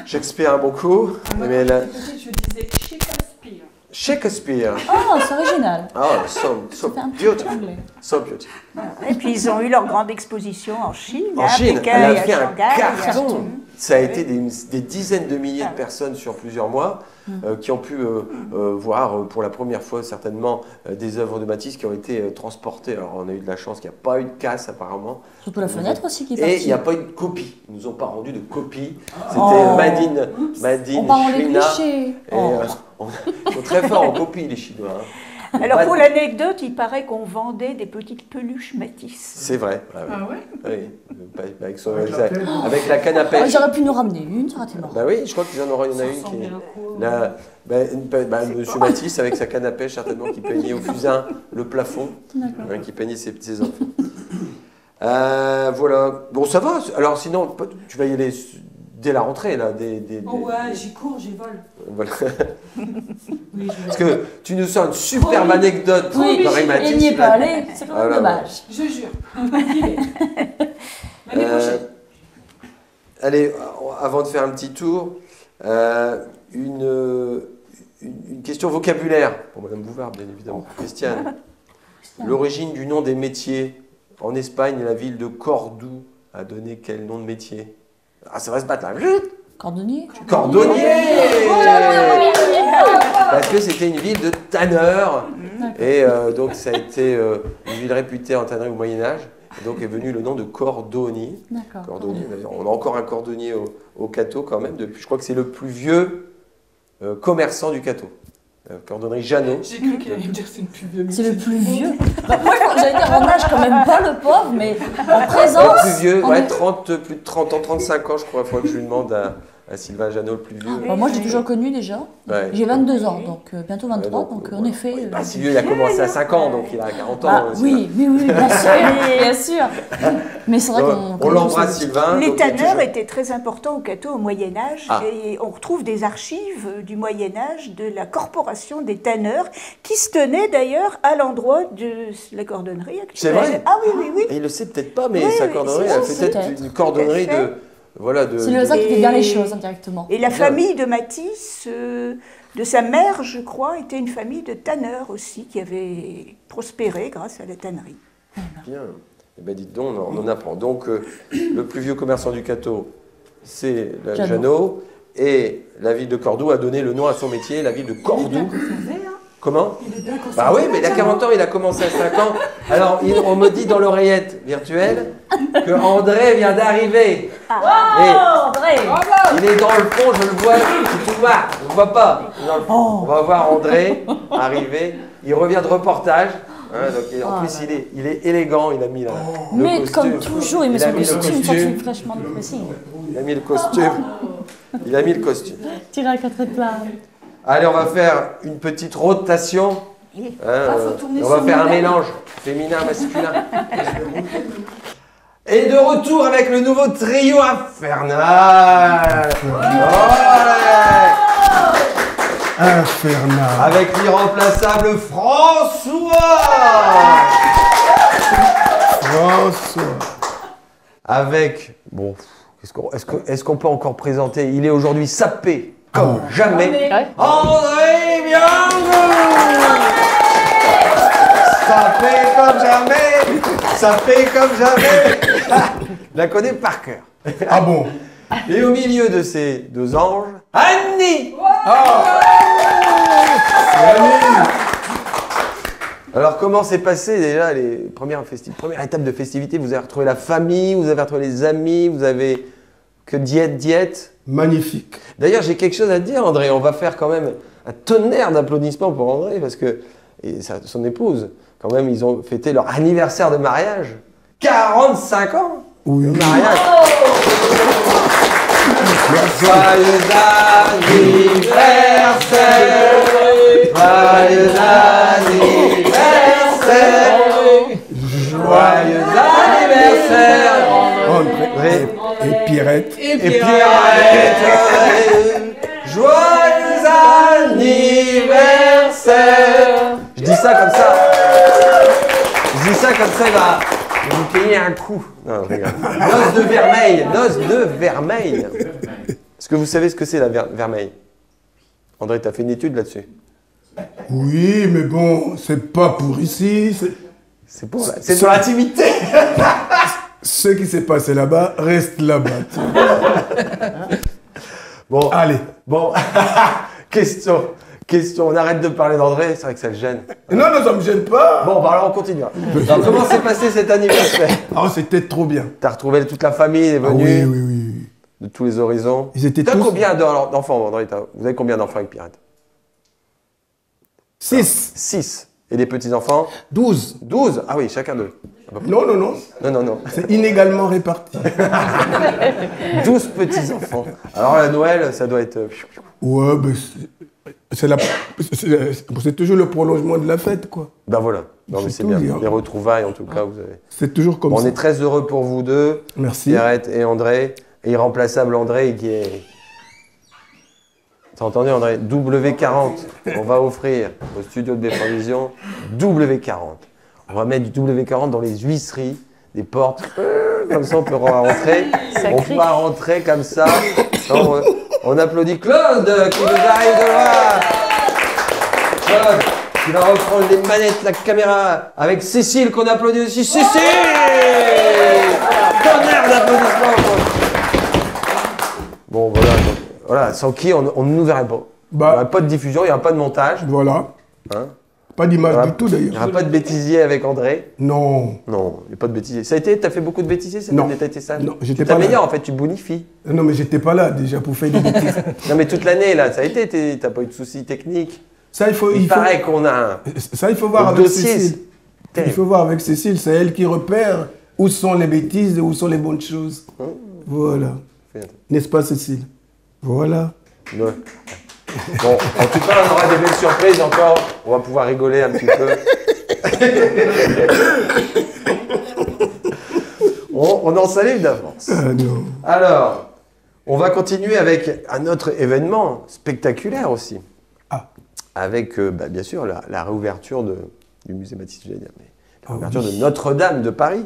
Shakespeare un bon coup. Mais là... Je disais Shakespeare. Shakespeare. Oh, c'est original. Oh, so beautiful. So beautiful. Et puis ils ont eu leur grande exposition en Chine. En Chine, Pékin, elle a fait un Shanghai, carton. Ça a été des dizaines de milliers de personnes sur plusieurs mois qui ont pu voir pour la première fois certainement des œuvres de Matisse qui ont été transportées. Alors on a eu de la chance qu'il n'y a pas eu de casse apparemment. Surtout la fenêtre aussi qui est partie. Et il n'y a pas eu de copie. Ils nous ont pas rendu de copie. C'était Madine on parle les China. clichés. Ils sont très forts en copie les Chinois. Alors pour l'anecdote, il paraît qu'on vendait des petites peluches Matisse. C'est vrai. Ah ouais? Oui. Avec la canne à pêche. J'aurais pu nous ramener une, ça aurait été marrant. Bah oui, je crois qu'il y en aura une qui est Monsieur Matisse avec sa canne à pêche certainement qui peignait au fusain le plafond, qui peignait ses enfants. Voilà. Bon, ça va. Alors sinon, tu vas y aller dès la rentrée, là. Oh ouais, j'y cours, j'y vole. Voilà. Oui, Parce que tu nous sors une superbe anecdote Oui, dans Régmatis. il n'y est pas allé, c'est quand même Voilà. dommage. Je jure. L'année prochaine. Allez, avant de faire un petit tour, une question vocabulaire pour Madame Bouvard, bien évidemment. Christiane, l'origine du nom des métiers. En Espagne, la ville de Cordoue a donné quel nom de métier? Ah, ça va se battre là. Cordonnier. Cordonnier. Parce que c'était une ville de tanneurs. Et donc ça a été une ville réputée en tannerie au Moyen-Âge. Et donc est venu le nom de cordonnier. D'accord. Cordonnier. On a encore un cordonnier au Cateau quand même. Depuis, je crois que c'est le plus vieux commerçant du Cateau. Cordonnerie Jeannot. J'ai cru qu'il allait me dire c'est le plus vieux. C'est le plus vieux. Bah, moi, j'allais dire en âge quand même pas le pauvre, mais en présence. Le plus vieux, on ouais, est- plus de 30 ans, 35 ans, je crois. Il faudrait que je lui demande à Sylvain Jeannot, le plus vieux. Bah, moi, j'ai toujours connu déjà. Ouais. J'ai 22 ans, donc bientôt 23, Ouais, donc en voilà. effet. Pas si vieux, il a commencé à 5 ans, donc il a 40 ans. Ah, c'est oui, bien sûr, bien sûr. Mais c'est vrai ça. qu'on. On l'embrasse, Sylvain. Les donc il est tanneurs toujours- étaient très importants au Cateau au Moyen-Âge Ah. et on retrouve des archives du Moyen-Âge de la corporation des tanneurs qui se tenait d'ailleurs à l'endroit de la cordonnerie actuelle. C'est vrai? Ah oui, oui, oui. Et il le sait peut-être pas, mais Oui, sa oui, cordonnerie, si, elle si, fait peut-être peut-être. une cordonnerie Tout à fait. de. Voilà, de. C'est le hasard qui fait bien les Et- choses indirectement. Et la famille de Matisse, de sa mère, je crois, était une famille de tanneurs aussi qui avait prospéré grâce à la tannerie. Bien. Eh bien, dites donc, on en apprend. Donc, le plus vieux commerçant du Cateau, c'est Jeannot. Jeannot. Et la ville de Cordoue a donné le nom à son métier, la ville de Cordoue. Comment? Il est bien conservé. Bah oui, mais il a 40 ans, il a commencé à 5 ans. Alors, on me dit dans l'oreillette virtuelle que André vient d'arriver. Oh, André! Il est dans le fond, je le vois, c'est tout noir, on ne le voit pas. Il est dans le fond. On va voir André arriver. Il revient de reportage. Hein, donc, en plus, il est élégant, il a mis le Mais costume. comme toujours, il met Il a son mis le costume, ça costume. fait fraîchement de pressing. Il a mis le costume. Il a mis le costume. Tiré à 4 épingles. Allez, on va faire une petite rotation. Hein, faut tourner on va sur faire un modèle. mélange féminin-masculin. Et de retour avec le nouveau trio infernal. Ouais. Infernal. Avec l'irremplaçable François. François. Avec, bon, est-ce qu'on peut encore présenter? Il est aujourd'hui sapé comme jamais. André Bianco. Sapé comme jamais. Sapé comme jamais. Je la connais par cœur. Ah bon? Et au milieu de ces deux anges, Annie. Alors, comment s'est passé déjà les première étape de festivité? Vous avez retrouvé la famille, vous avez retrouvé les amis, vous avez que diète. Magnifique. D'ailleurs, j'ai quelque chose à te dire, André. On va faire quand même un tonnerre d'applaudissements pour André parce que son épouse, quand même, ils ont fêté leur anniversaire de mariage. 45 ans Oui. de mariage. Joyeux anniversaire, joyeux anniversaire, joyeux anniversaire, André et Pierrette. et Pierrette, joyeux anniversaire. Je dis ça comme ça. Il va vous payer un coup. Non, je rigole. Noce de vermeil, noce de vermeil. Est-ce que vous savez ce que c'est la vermeil? André, tu as fait une étude là-dessus? Oui, mais bon, c'est pas pour ici. C'est pour l'intimité. Ce qui s'est passé là-bas reste là-bas. Bon, Allez. bon. Question. On arrête de parler d'André, c'est vrai que ça le gêne. Non, non, ça me gêne pas. Bon, bah alors on continue. Alors, comment s'est passé cet anniversaire? Ah, c'était trop bien. T'as retrouvé toute la famille, est Ah, venue oui, oui, oui. de tous les horizons. Ils étaient T'as tous... combien d'enfants, André? Vous avez combien d'enfants avec Pierrette? 6. 6. Et des petits-enfants? 12. 12. Ah oui, chacun d'eux. Non, non, non. Non. C'est inégalement réparti. 12 petits-enfants. Alors la Noël, ça doit être... Ouais, ben, c'est toujours le prolongement de la fête, quoi. Ben voilà. Non mais C'est c'est tout, bien. dire. Les retrouvailles, en tout cas, vous avez... C'est toujours comme Bon, on ça. est très heureux pour vous deux, Merci. Pierrette et André. et irremplaçable André qui est... T'as entendu André? W40. On va offrir au studio de Béprovision W40. On va mettre du W40 dans les huisseries, des portes. Comme ça on peut rentrer. On pourra rentrer comme ça. On applaudit Claude qui nous arrive de loin. Claude qui va reprendre les manettes, la caméra avec Cécile qu'on applaudit aussi. Cécile! Tonnerre d'applaudissements. Bon voilà, sans qui on ne nous verrait pas. Il n'y aura pas de diffusion, il n'y aura pas de montage. Voilà. Hein? Pas d'image du tout Il n'y d'ailleurs. aura pas de bêtisier avec André. Non. Non, il n'y a pas de bêtisier. Ça a été, t'as fait beaucoup de bêtisiers cette année, t'as été sage? Non, tu j'étais pas là. t'améliores en fait, tu bonifies. Non, mais j'étais pas là déjà pour faire des bêtises. Non mais toute l'année là, ça a été, t'as pas eu de soucis techniques. Ça, il paraît qu'on a un... Ça, il faut voir le avec dossier, Cécile. Il faut voir avec Cécile, c'est elle qui repère où sont les bêtises et où sont les bonnes choses. Voilà. N'est-ce pas, Cécile? Voilà. Ouais. Bon, en tout cas, on aura des belles surprises encore. On va pouvoir rigoler un petit peu. on en salue d'avance. Ah non. Alors, on va continuer avec un autre événement spectaculaire aussi. Ah. Avec, bien sûr, la réouverture du musée Matisse, j'allais dire, mais la réouverture de Notre-Dame de Paris.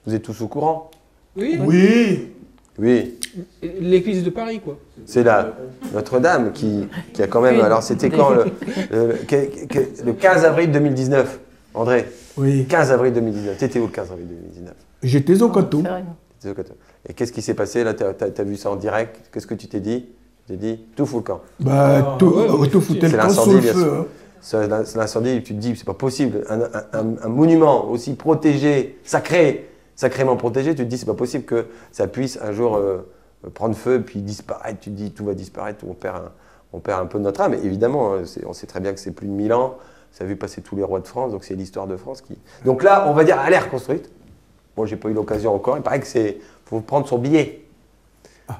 Vous êtes tous au courant? Oui. Oui. Oui. L'église de Paris, quoi. C'est la Notre-Dame qui a quand même... Alors, c'était quand le 15 avril 2019, André? Oui. 15 avril 2019. T'étais où le 15 avril 2019? J'étais au Coteau. Et qu'est-ce qui s'est passé là? T'as vu ça en direct? Qu'est-ce que tu t'es dit? Tu t'es dit, tout fout le camp. Tout foutait le camp sous le feu. Hein. C'est l'incendie, tu te dis, c'est pas possible. Un monument aussi protégé, sacrément protégé, tu te dis, c'est pas possible que ça puisse un jour prendre feu puis disparaître. Tu te dis, tout va disparaître, on perd un peu de notre âme. Et évidemment, on sait très bien que c'est plus de 1000 ans, ça a vu passer tous les rois de France, donc c'est l'histoire de France qui... Donc là, on va dire, elle est reconstruite. Bon, j'ai pas eu l'occasion encore, il paraît que faut prendre son billet.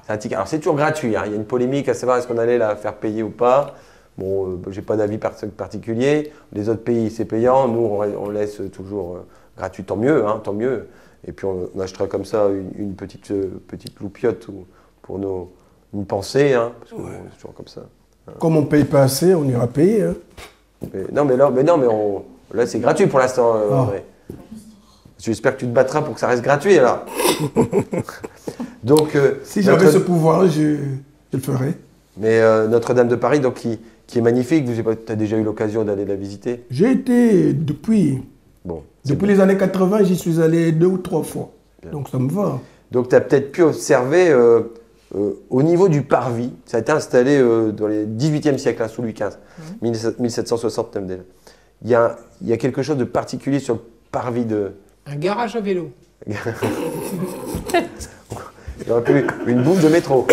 C'est un ticket. Alors c'est toujours gratuit, hein. Il y a une polémique à savoir est-ce qu'on allait la faire payer ou pas. Bon, j'ai pas d'avis particulier. Les autres pays, c'est payant. Nous, on laisse toujours gratuit, tant mieux, hein, tant mieux. Et puis on achètera comme ça une petite loupiote pour une pensée, hein, parce que c'est toujours comme ça. Hein. Comme on paye pas assez, on ira payer. Hein. Là c'est gratuit pour l'instant, André. J'espère que tu te battras pour que ça reste gratuit alors. Donc, si j'avais ce pouvoir, je le ferais. Mais Notre-Dame de Paris, donc, qui est magnifique, tu as déjà eu l'occasion d'aller la visiter? J'ai été depuis les années 80, j'y suis allé 2 ou 3 fois. Bien. Donc ça me va. Donc tu as peut-être pu observer au niveau du parvis, ça a été installé dans les 18e siècle, hein, sous Louis XV, 1769 déjà. Il y a quelque chose de particulier sur le parvis de... Un garage à vélo. Il y aurait pu une bouffe de métro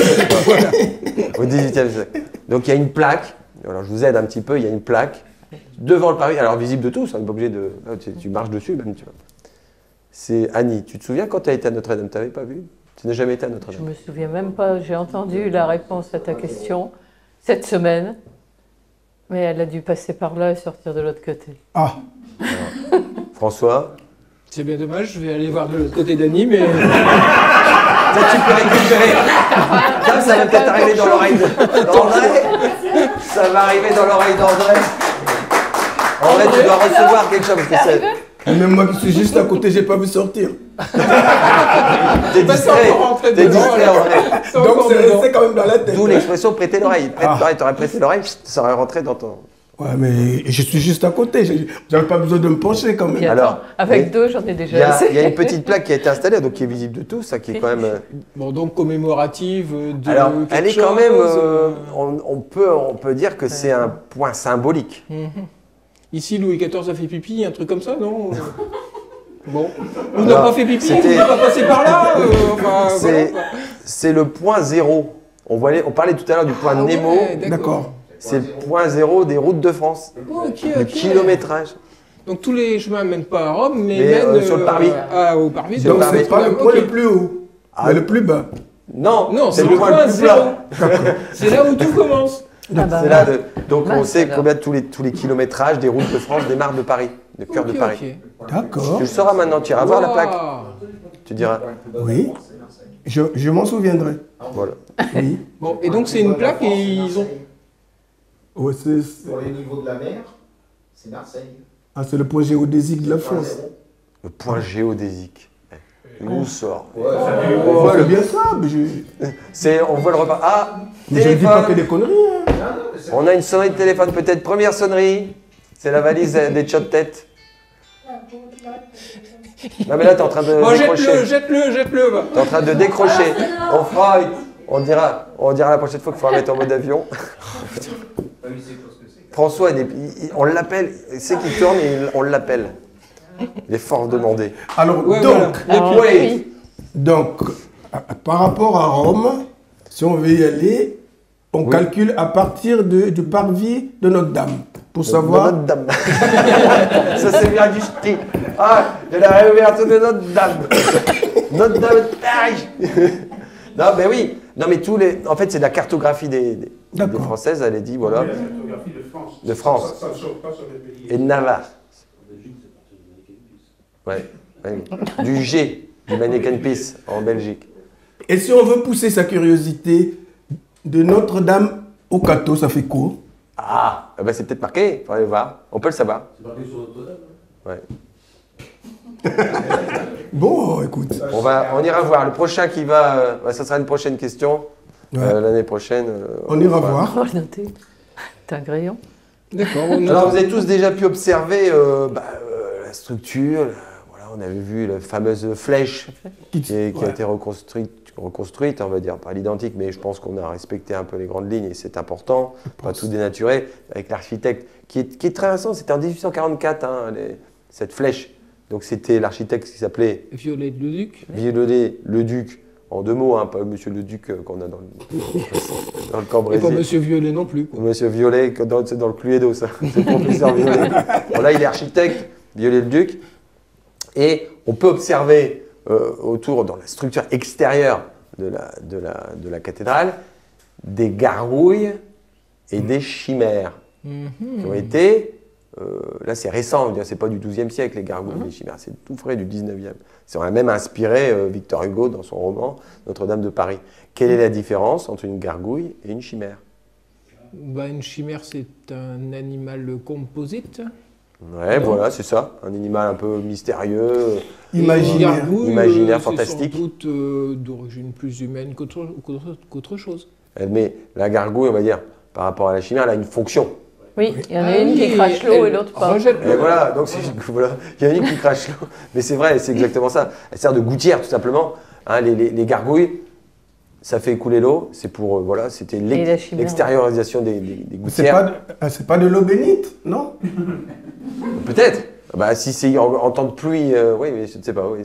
au 18e siècle. Donc il y a une plaque, alors je vous aide un petit peu, il y a une plaque devant le parvis, alors visible de tous, on n'est pas obligé de... Tu marches dessus même, tu vois. C'est Annie, tu te souviens quand tu as été à Notre-Dame, tu n'avais pas vu? Tu n'as jamais été à Notre-Dame? Je me souviens même pas, j'ai entendu la réponse à ta question cette semaine, mais elle a dû passer par là et sortir de l'autre côté. Ah. Alors, François? C'est bien dommage, je vais aller voir de l'autre côté d'Annie, mais... Ça, tu peux récupérer. Ça va peut-être arriver dans l'oreille d'André. Ça va arriver dans l'oreille d'André. André, tu dois recevoir quelque chose. Parce que même moi qui suis juste à côté, j'ai pas vu sortir. T'es distrait. T'es distrait, André. Donc c'est resté quand même dans la tête. D'où l'expression prêter l'oreille. Prête l'oreille, t'aurais prêté l'oreille, ça aurait rentré dans ton... Ouais, mais je suis juste à côté. J'avais pas besoin de me pencher quand même. Alors, avec deux, j'en ai déjà assez. Il y a une petite plaque qui a été installée, donc qui est visible de tous, ça qui est quand même... Bon, donc commémorative de... Alors, elle est quand même... on peut dire que c'est un point symbolique. Ici, Louis XIV a fait pipi, un truc comme ça, non? Bon. On n'a pas fait pipi, on n'est pas passé par là. C'est le point zéro. On parlait tout à l'heure du point Nemo. D'accord. C'est le point zéro des routes de France. Le kilométrage. Donc tous les chemins ne mènent pas à Rome, mais mènent sur le parvis. Au parvis. Donc c'est pas le point le plus haut, mais le plus bas. Non, c'est le point zéro. C'est là où tout commence. C'est là donc on sait combien tous les kilométrages des routes de France démarrent de Paris, de cœur de Paris. D'accord. Tu le sauras maintenant, tu iras voir la plaque. Tu diras. Oui. Je m'en souviendrai. Voilà. Oui. Bon, et donc c'est une plaque et ils ont... Ouais, Pour les niveaux de la mer, c'est Marseille. Ah, c'est le point géodésique de la France. Le point géodésique. Il nous sort. On voit bien ça, mais On voit le repas. Ah, mais je ne dis pas que téléphone. des conneries. Hein. On a une sonnerie de téléphone, peut-être. Première sonnerie. C'est la valise des chats de tête. Non mais là t'es en train de Oh, décrocher. jette-le va. T'es en train de décrocher. On dira la prochaine fois qu'il faudra mettre en mode avion. François, on l'appelle, il sait qu'il tourne et on l'appelle. Il est fort demandé. Alors, Ouais, donc, voilà. donc, par rapport à Rome, si on veut y aller, on calcule à partir du parvis de Notre-Dame. Pour savoir. Notre-Dame. Ça c'est bien du style. Ah, de la réouverture de Notre-Dame. Notre-Dame de Paris. Non, mais oui. Non, mais en fait, c'est de la cartographie des Françaises. Elle est dit, voilà. La cartographie de France. De France. Ça ne sort pas sur les pays. Et de Navarre. Ouais. Du G, du Mannequin Peace en Belgique. Et si on veut pousser sa curiosité de Notre-Dame au Cateau, ça fait quoi? Ah, ben c'est peut-être marqué. Il faut aller voir. On peut le savoir. C'est marqué sur Notre-Dame. Ouais. Bon, écoute. On ira voir. Le prochain qui va, ça sera une prochaine question. Ouais. L'année prochaine. On ira voir. On va le noter. T'as un crayon? D'accord. Alors vous avez tous déjà pu observer la structure. Voilà, on avait vu la fameuse flèche qui a été reconstruite, on va dire, pas l'identique, mais je pense qu'on a respecté un peu les grandes lignes et c'est important, pas tout dénaturé, avec l'architecte qui est très récent, c'était en 1844, cette flèche. Donc c'était l'architecte qui s'appelait Viollet-le-Duc. Viollet-le-Duc, en deux mots, pas Monsieur le Duc qu'on a dans le Cambrésis. Et pas Monsieur Violet non plus. Quoi. Monsieur Violet, c'est dans le Cluedo, ça. C'est le professeur Violet. Bon, là, il est architecte, Viollet-le-Duc. Et on peut observer autour, dans la structure extérieure de la cathédrale, des gargouilles et des chimères qui ont été... là, c'est récent, c'est pas du XIIe siècle, les gargouilles et les chimères, c'est tout frais du XIXe. On a même inspiré Victor Hugo dans son roman Notre-Dame de Paris. Quelle est la différence entre une gargouille et une chimère? Une chimère, c'est un animal composite. Ouais, voilà, c'est ça. Un animal un peu mystérieux, Imaginaire, fantastique. C'est sans doute d'origine plus humaine qu'autre chose. Mais la gargouille, on va dire, par rapport à la chimère, elle a une fonction. Oui, il y en a une qui crache l'eau et l'autre pas. Et voilà, donc voilà, il y en a une qui crache l'eau. Mais c'est vrai, c'est exactement ça. Elle sert de gouttière, tout simplement. Les gargouilles, ça fait couler l'eau. C'est pour, c'était l'extériorisation des gouttières. C'est pas de l'eau bénite, non? Peut-être. Si c'est en temps de pluie, oui, mais je ne sais pas. Oui,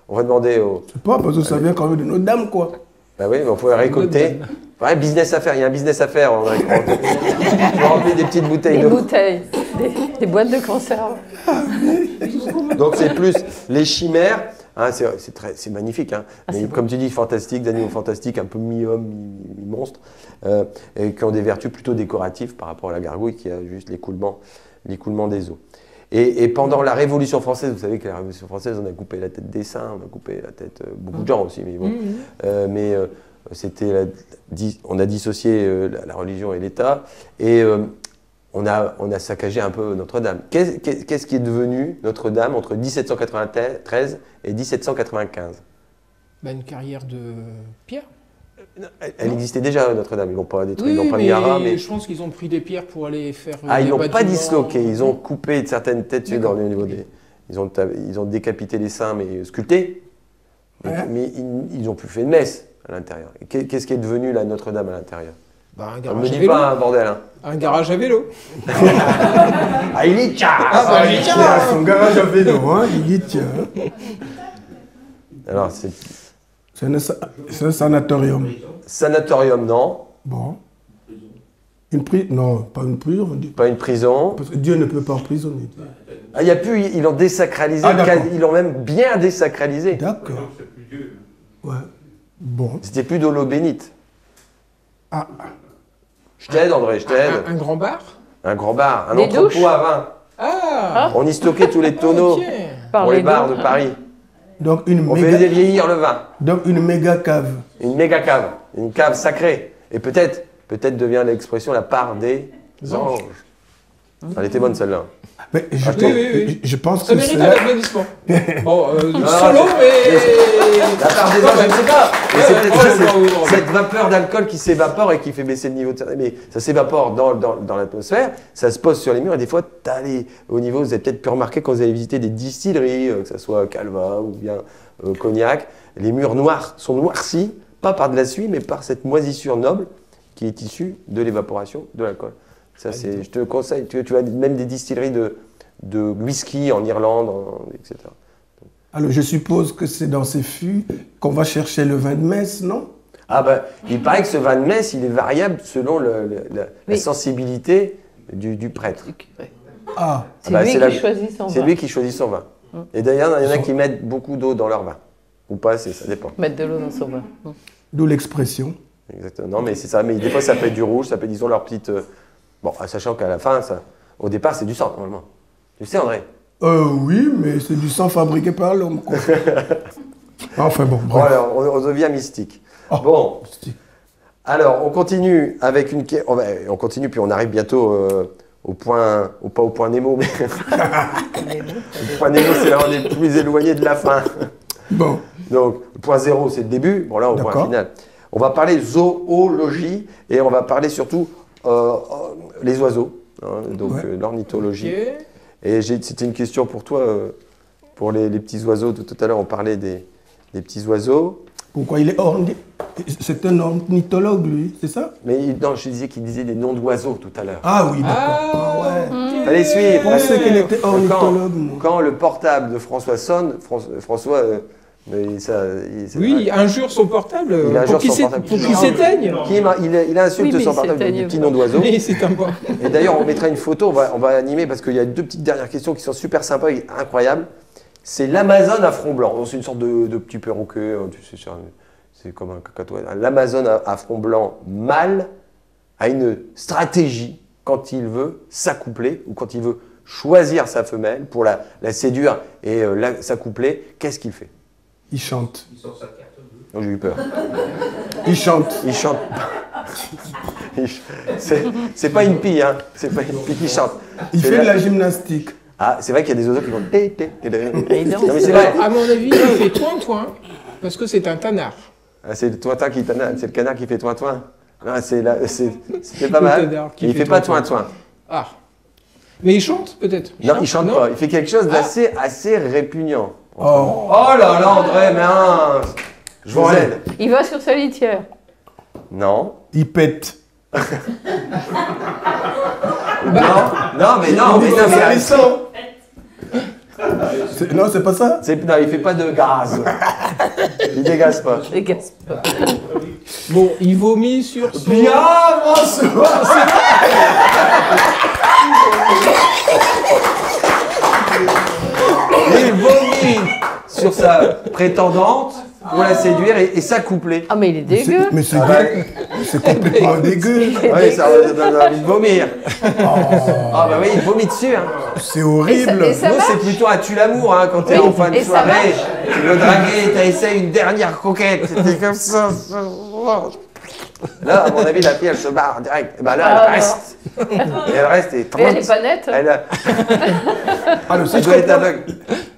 on va demander au... Je sais pas, parce que ça vient quand même de Notre-Dame, quoi. Oui, mais on pourrait récolter. Ouais, business à faire, il y a un business à faire. On remplit des petites bouteilles d'eau. Des bouteilles, des boîtes de conserve. Donc c'est plus les chimères, c'est magnifique, mais comme tu dis, fantastique, d'animaux fantastiques, un peu mi-homme, mi-monstre, et qui ont des vertus plutôt décoratives par rapport à la gargouille qui a juste l'écoulement des eaux. Et pendant la Révolution française, vous savez que la Révolution française, on a coupé la tête des saints, on a coupé la tête beaucoup de gens aussi, mais bon. On a dissocié la religion et l'État et on a saccagé un peu Notre-Dame. Qu'est-ce qui est devenu Notre-Dame entre 1793 et 1795? Une carrière de pierre. Elle existait déjà, Notre-Dame. Ils l'ont pas détruit, ils l'ont pas mais mis à ras. Mais je pense qu'ils ont pris des pierres pour aller faire. Ils l'ont pas disloqué. Ils ont coupé certaines têtes au niveau des. Ils ont décapité les saints, mais sculptés. Mais ils n'ont plus fait de messe à l'intérieur. Qu'est-ce qui est devenu la Notre-Dame à l'intérieur? Un garage à vélo. Ne me dis pas un bordel. Un garage à vélo. Il y tient. Il tient son garage à vélo, il y tient. Alors c'est un sanatorium. Sanatorium, non. Bon. Non, pas une prison. Pas une prison. Parce que Dieu ne peut pas emprisonner. Ils l'ont désacralisé, ils l'ont même bien désacralisé. D'accord. Ouais. Bon. C'était plus de l'eau bénite. Je t'aide, André, je t'aide. Un grand bar? Un grand bar, un Des entrepôt douches à vin. On y stockait tous les tonneaux pour les bars de Paris. Donc une On méga, fait vieillir le vin. donc une méga cave. Une méga cave. Une cave sacrée. Et peut-être devient l'expression la part des anges. Elle était bonne celle-là. Mais je, oui. je pense Ça que mérite cela- un applaudissement. Bon, Ah, solo, mais... La part des Non, anges, mais je ne sais c'est pas. Mais c'est peut-être ça, bravo. cette vapeur d'alcool qui s'évapore et qui fait baisser le niveau de... Mais ça s'évapore dans l'atmosphère, ça se pose sur les murs et des fois, au niveau, vous avez peut-être pu remarquer quand vous allez visiter des distilleries, que ce soit Calva ou bien Cognac, les murs noirs sont noircis, pas par de la suie, mais par cette moisissure noble qui est issue de l'évaporation de l'alcool. Ça, je te conseille, tu as même des distilleries de whisky en Irlande, etc. Alors je suppose que c'est dans ces fûts qu'on va chercher le vin de messe, non? Ah ben, il paraît que ce vin de messe, il est variable selon la sensibilité du prêtre. Ah, C'est bah, lui c'est qui la- choisit son C'est vin. lui qui choisit son vin. Et d'ailleurs, il y en a qui mettent beaucoup d'eau dans leur vin. Ou pas, ça dépend. Mettre de l'eau dans son vin. d'où l'expression. Exactement. Non, mais c'est ça. Mais des fois, ça peut être du rouge, ça peut être, disons, leur petite... Bon, sachant qu'à la fin, au départ, c'est du sang, normalement. Tu sais, André? Oui, mais c'est du sang fabriqué par l'homme, quoi. Enfin bon, Bon, bref. alors, on devient mystique. Oh, Bon, mystique. alors, on continue avec une... On continue, puis on arrive bientôt au point... Pas au point Nemo, mais... Le point Nemo, c'est là où on est plus éloigné de la fin. Bon, Donc, le point 0, c'est le début. Bon, là, au point D'accord. final. On va parler zoologie et on va parler surtout les oiseaux, hein, donc Ouais. l'ornithologie. Ok. Et c'était une question pour toi, pour les petits oiseaux. Tout à l'heure, on parlait des petits oiseaux. pourquoi il est c'est un ornithologue, lui, c'est ça? Mais non, je disais qu'il disait des noms d'oiseaux tout à l'heure. Ah oui, d'accord. Ah, ouais. Fallait suivre. Je pensais qu'il était Quand- ornithologue, moi. Quand le portable de François sonne, François, mais Oui, un jour son portable, Il a un pour jour qu'il son s'é- portable. pour qu'il s'éteigne. il insulte Oui, mais son il portable avec s'éteigne des petits pas. noms d'oiseaux. Mais c'est un pas. Et d'ailleurs, on mettra une photo, on va animer parce qu'il y a deux petites dernières questions qui sont super sympas et incroyables. C'est l'Amazone à front blanc. C'est une sorte de petit perroquet, tu sais, c'est comme un cacatoès. L'Amazone à front blanc mâle a une stratégie quand il veut s'accoupler ou quand il veut choisir sa femelle pour la séduire et s'accoupler. Qu'est-ce qu'il fait? Il chante. Non, j'ai eu peur. Il chante. Il chante. C'est pas une pie, hein. C'est pas une pie qui chante. Il C'est fait la- de la gymnastique. Ah, c'est vrai qu'il y a des oiseaux qui vont. il danse. Non, mais c'est vrai. À mon avis, il fait toin-toin, parce que c'est un tanard. Ah, c'est le toin-toin qui c'est le canard qui fait toin-toin. Ah, c'était pas Le mal. canard qui Mais il fait fait pas toin-toin. toin-toin. Ah. Mais il chante, peut-être? Non, il chante Non pas. Il fait quelque chose d'assez assez répugnant. Oh. Oh là là, André, mince. Je vous aide. Il va sur sa litière. Non. Il pète. Non, mais non, Non, c'est pas ça? non, il fait pas de gaz. Il dégaze pas. Les Gaspard. Bon, il vomit sur son... Bien, François. Il vomit sur sa prétendante pour la séduire et s'accoupler. Ah, mais il est dégueu. Mais c'est c'est complètement dégueu. Oui, ça donne envie de vomir. Ah bah oui, il vomit dessus. Hein. C'est horrible. Et ça Nous, marche. c'est plutôt à tu l'amour hein, quand t'es Oui, en fin de et ça soirée. marche. Tu veux draguer, t'as essayé une dernière coquette. C'était comme ça. Là, à mon avis, la fille, elle se barre direct. Et bah là, Ah, elle reste. Et elle reste et Mais elle est pas nette. Alors, si elle je doit être comprends, aveugle.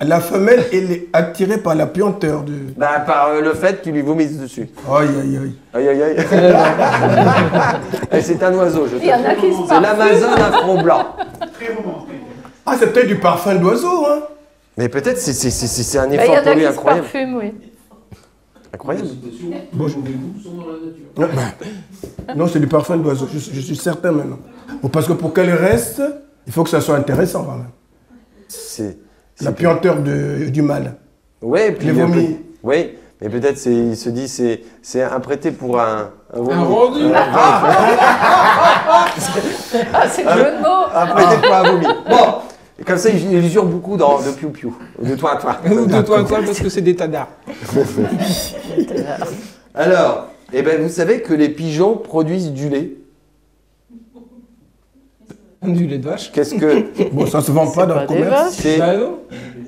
la femelle, elle est attirée par la puanteur de... Bah, par le fait qu'il lui vomisse dessus. Aïe, aïe, aïe. Aïe, aïe, aïe. Et c'est un oiseau, je te Il y en a qui se C'est l'Amazone à front blanc. Très romantique. Ah, c'est peut-être du parfum d'oiseau, hein? Mais peut-être c'est un Bah, il y effort en pour a lui qui se incroyable. parfument, oui. Incroyable. Non, c'est du parfum d'oiseau. Je suis certain maintenant. Bon, parce que pour qu'elle reste, il faut que ça soit intéressant quand même. C'est La puanteur du mâle. ouais, puis Les vomis. Oui, mais peut-être il se dit c'est un prêté pour un vomi. Un rendu. Ah, c'est le jeu de mots. Un prêté pour un vomi. Bon, et comme ça il usure beaucoup de piou-piou, de toi. Ou de toin-toin, parce que c'est des tanards. Alors, eh ben, vous savez que les pigeons produisent du lait. Du lait de vache. Qu'est-ce que Bon, ça se vend pas dans pas le des commerce. vaches. c'est Bah non.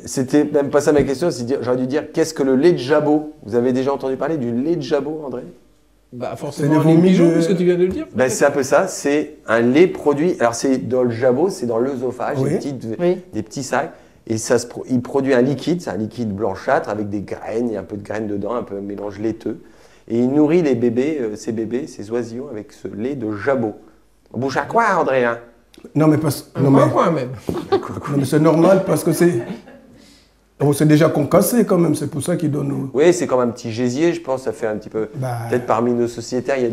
C'était même pas ça ma question, j'aurais dû dire qu'est-ce que le lait de jabot? Vous avez déjà entendu parler du lait de jabot, André? Bah forcément, les pigeons, puisque tu viens de le dire. Ben, c'est un peu ça, c'est un lait produit, alors c'est dans le jabot, c'est dans l'œsophage, Oui. des petits sacs, et il produit un liquide, c'est un liquide blanchâtre avec des graines, il y a un peu de graines dedans, un peu un mélange laiteux, et il nourrit les bébés, ces oisillons avec ce lait de jabot. On bouge à quoi, André, hein? Non, mais non, même. Non, mais c'est normal parce que c'est. Oh, c'est déjà concassé quand même, c'est pour ça qu'ils donnent. Oui, c'est comme un petit gésier, je pense, ça fait un petit peu. Peut-être parmi nos sociétaires, il y a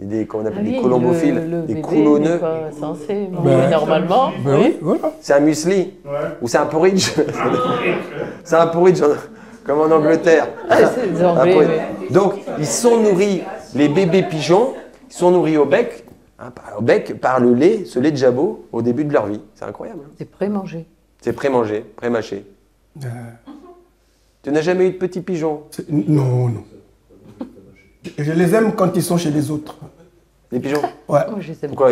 des qu'on appelle des colombophiles, des coulonneux. Pas censé manger normalement. Oui, voilà. C'est un muesli ou c'est un porridge. C'est un porridge comme en Angleterre. Ah, c'est des Anglais. Donc, ils sont nourris, les bébés pigeons, ils sont nourris au bec, par le lait, ce lait de jabot, au début de leur vie. C'est incroyable. Hein. C'est pré-mangé. C'est pré-mangé, pré-mâché. Tu n'as jamais eu de petits pigeons? Non, non. Je les aime quand ils sont chez les autres. Les pigeons? Ouais. Oh, je les aime. Pourquoi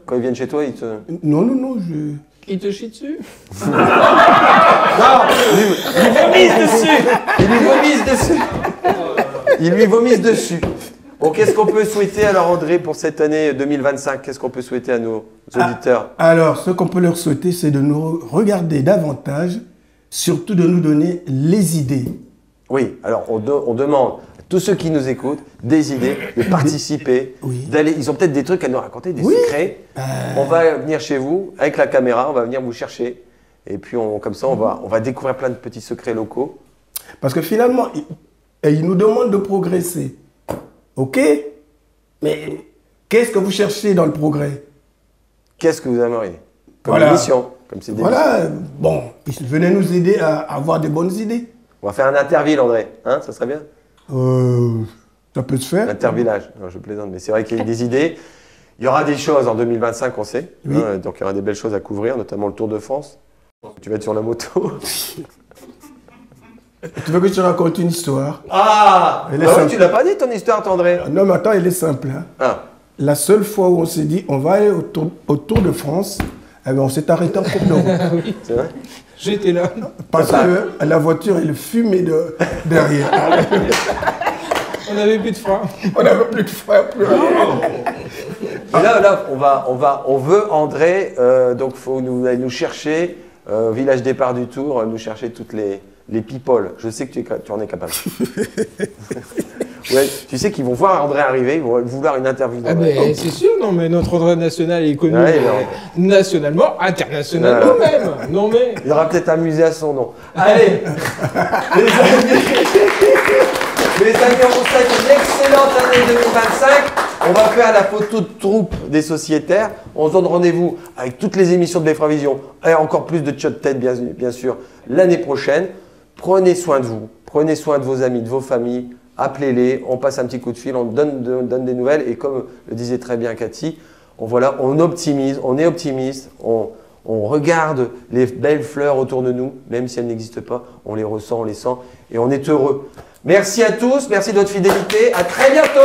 quand ils viennent chez toi, ils te... Non, non, non, je... Il te chie dessus? Non, ils vomissent dessus. Ils lui vomissent dessus. Ils lui vomissent dessus. Bon, qu'est-ce qu'on peut souhaiter alors, André, pour cette année 2025? Qu'est-ce qu'on peut souhaiter à nos auditeurs? Alors, ce qu'on peut leur souhaiter, c'est de nous regarder davantage, surtout de nous donner les idées. Oui, alors on demande à tous ceux qui nous écoutent des idées, de participer, d'aller. Ils ont peut-être des trucs à nous raconter, des secrets. On va venir chez vous avec la caméra, on va venir vous chercher. Et puis comme ça, on va découvrir plein de petits secrets locaux. Parce que finalement, ils nous demandent de progresser. Ok? Mais qu'est-ce que vous cherchez dans le progrès? Qu'est-ce que vous aimeriez? Comme Voilà. émission, comme c'est des Voilà, bon, venez nous aider à avoir des bonnes idées. On va faire un interville, André, hein, ça serait bien? Ça peut se faire. Intervillage, non, je plaisante, mais c'est vrai qu'il y a des idées. Il y aura des choses en 2025, on sait. Oui. Hein, donc il y aura des belles choses à couvrir, notamment le Tour de France. Tu vas être sur la moto. Tu veux que je te raconte une histoire? Ah, Elle est oui, simple. tu l'as pas dit ton histoire, André? Non, mais attends, elle est simple. Hein. Ah. La seule fois où on s'est dit, on va aller au Tour de France, eh ben, on s'est arrêté en cours de route. Oui. C'est vrai? J'étais là. Parce que la voiture, elle fumait derrière. On n'avait plus de frein. On n'avait plus de frein, plus rien. Et là, on veut André, donc faut nous chercher, village départ du Tour, nous chercher toutes les people. Je sais que tu en es capable. Ouais, tu sais qu'ils vont voir André arriver, ils vont vouloir une interview. Ah ben c'est sûr, non mais notre André national est connu Ouais, nationalement, internationalement même. Non mais... Il aura peut-être un musée à son nom. Allez, les amis, on vous souhaite une excellente année 2025. On va faire la photo de troupe des sociétaires. On se donne rendez-vous avec toutes les émissions de Beffravision et encore plus de Tchot Tête, bien sûr, l'année prochaine. Prenez soin de vous, prenez soin de vos amis, de vos familles. Appelez-les, on passe un petit coup de fil, on donne des nouvelles. Et comme le disait très bien Cathy, on optimise, on est optimiste, on regarde les belles fleurs autour de nous, même si elles n'existent pas, on les ressent, on les sent et on est heureux. Merci à tous, merci de votre fidélité, à très bientôt.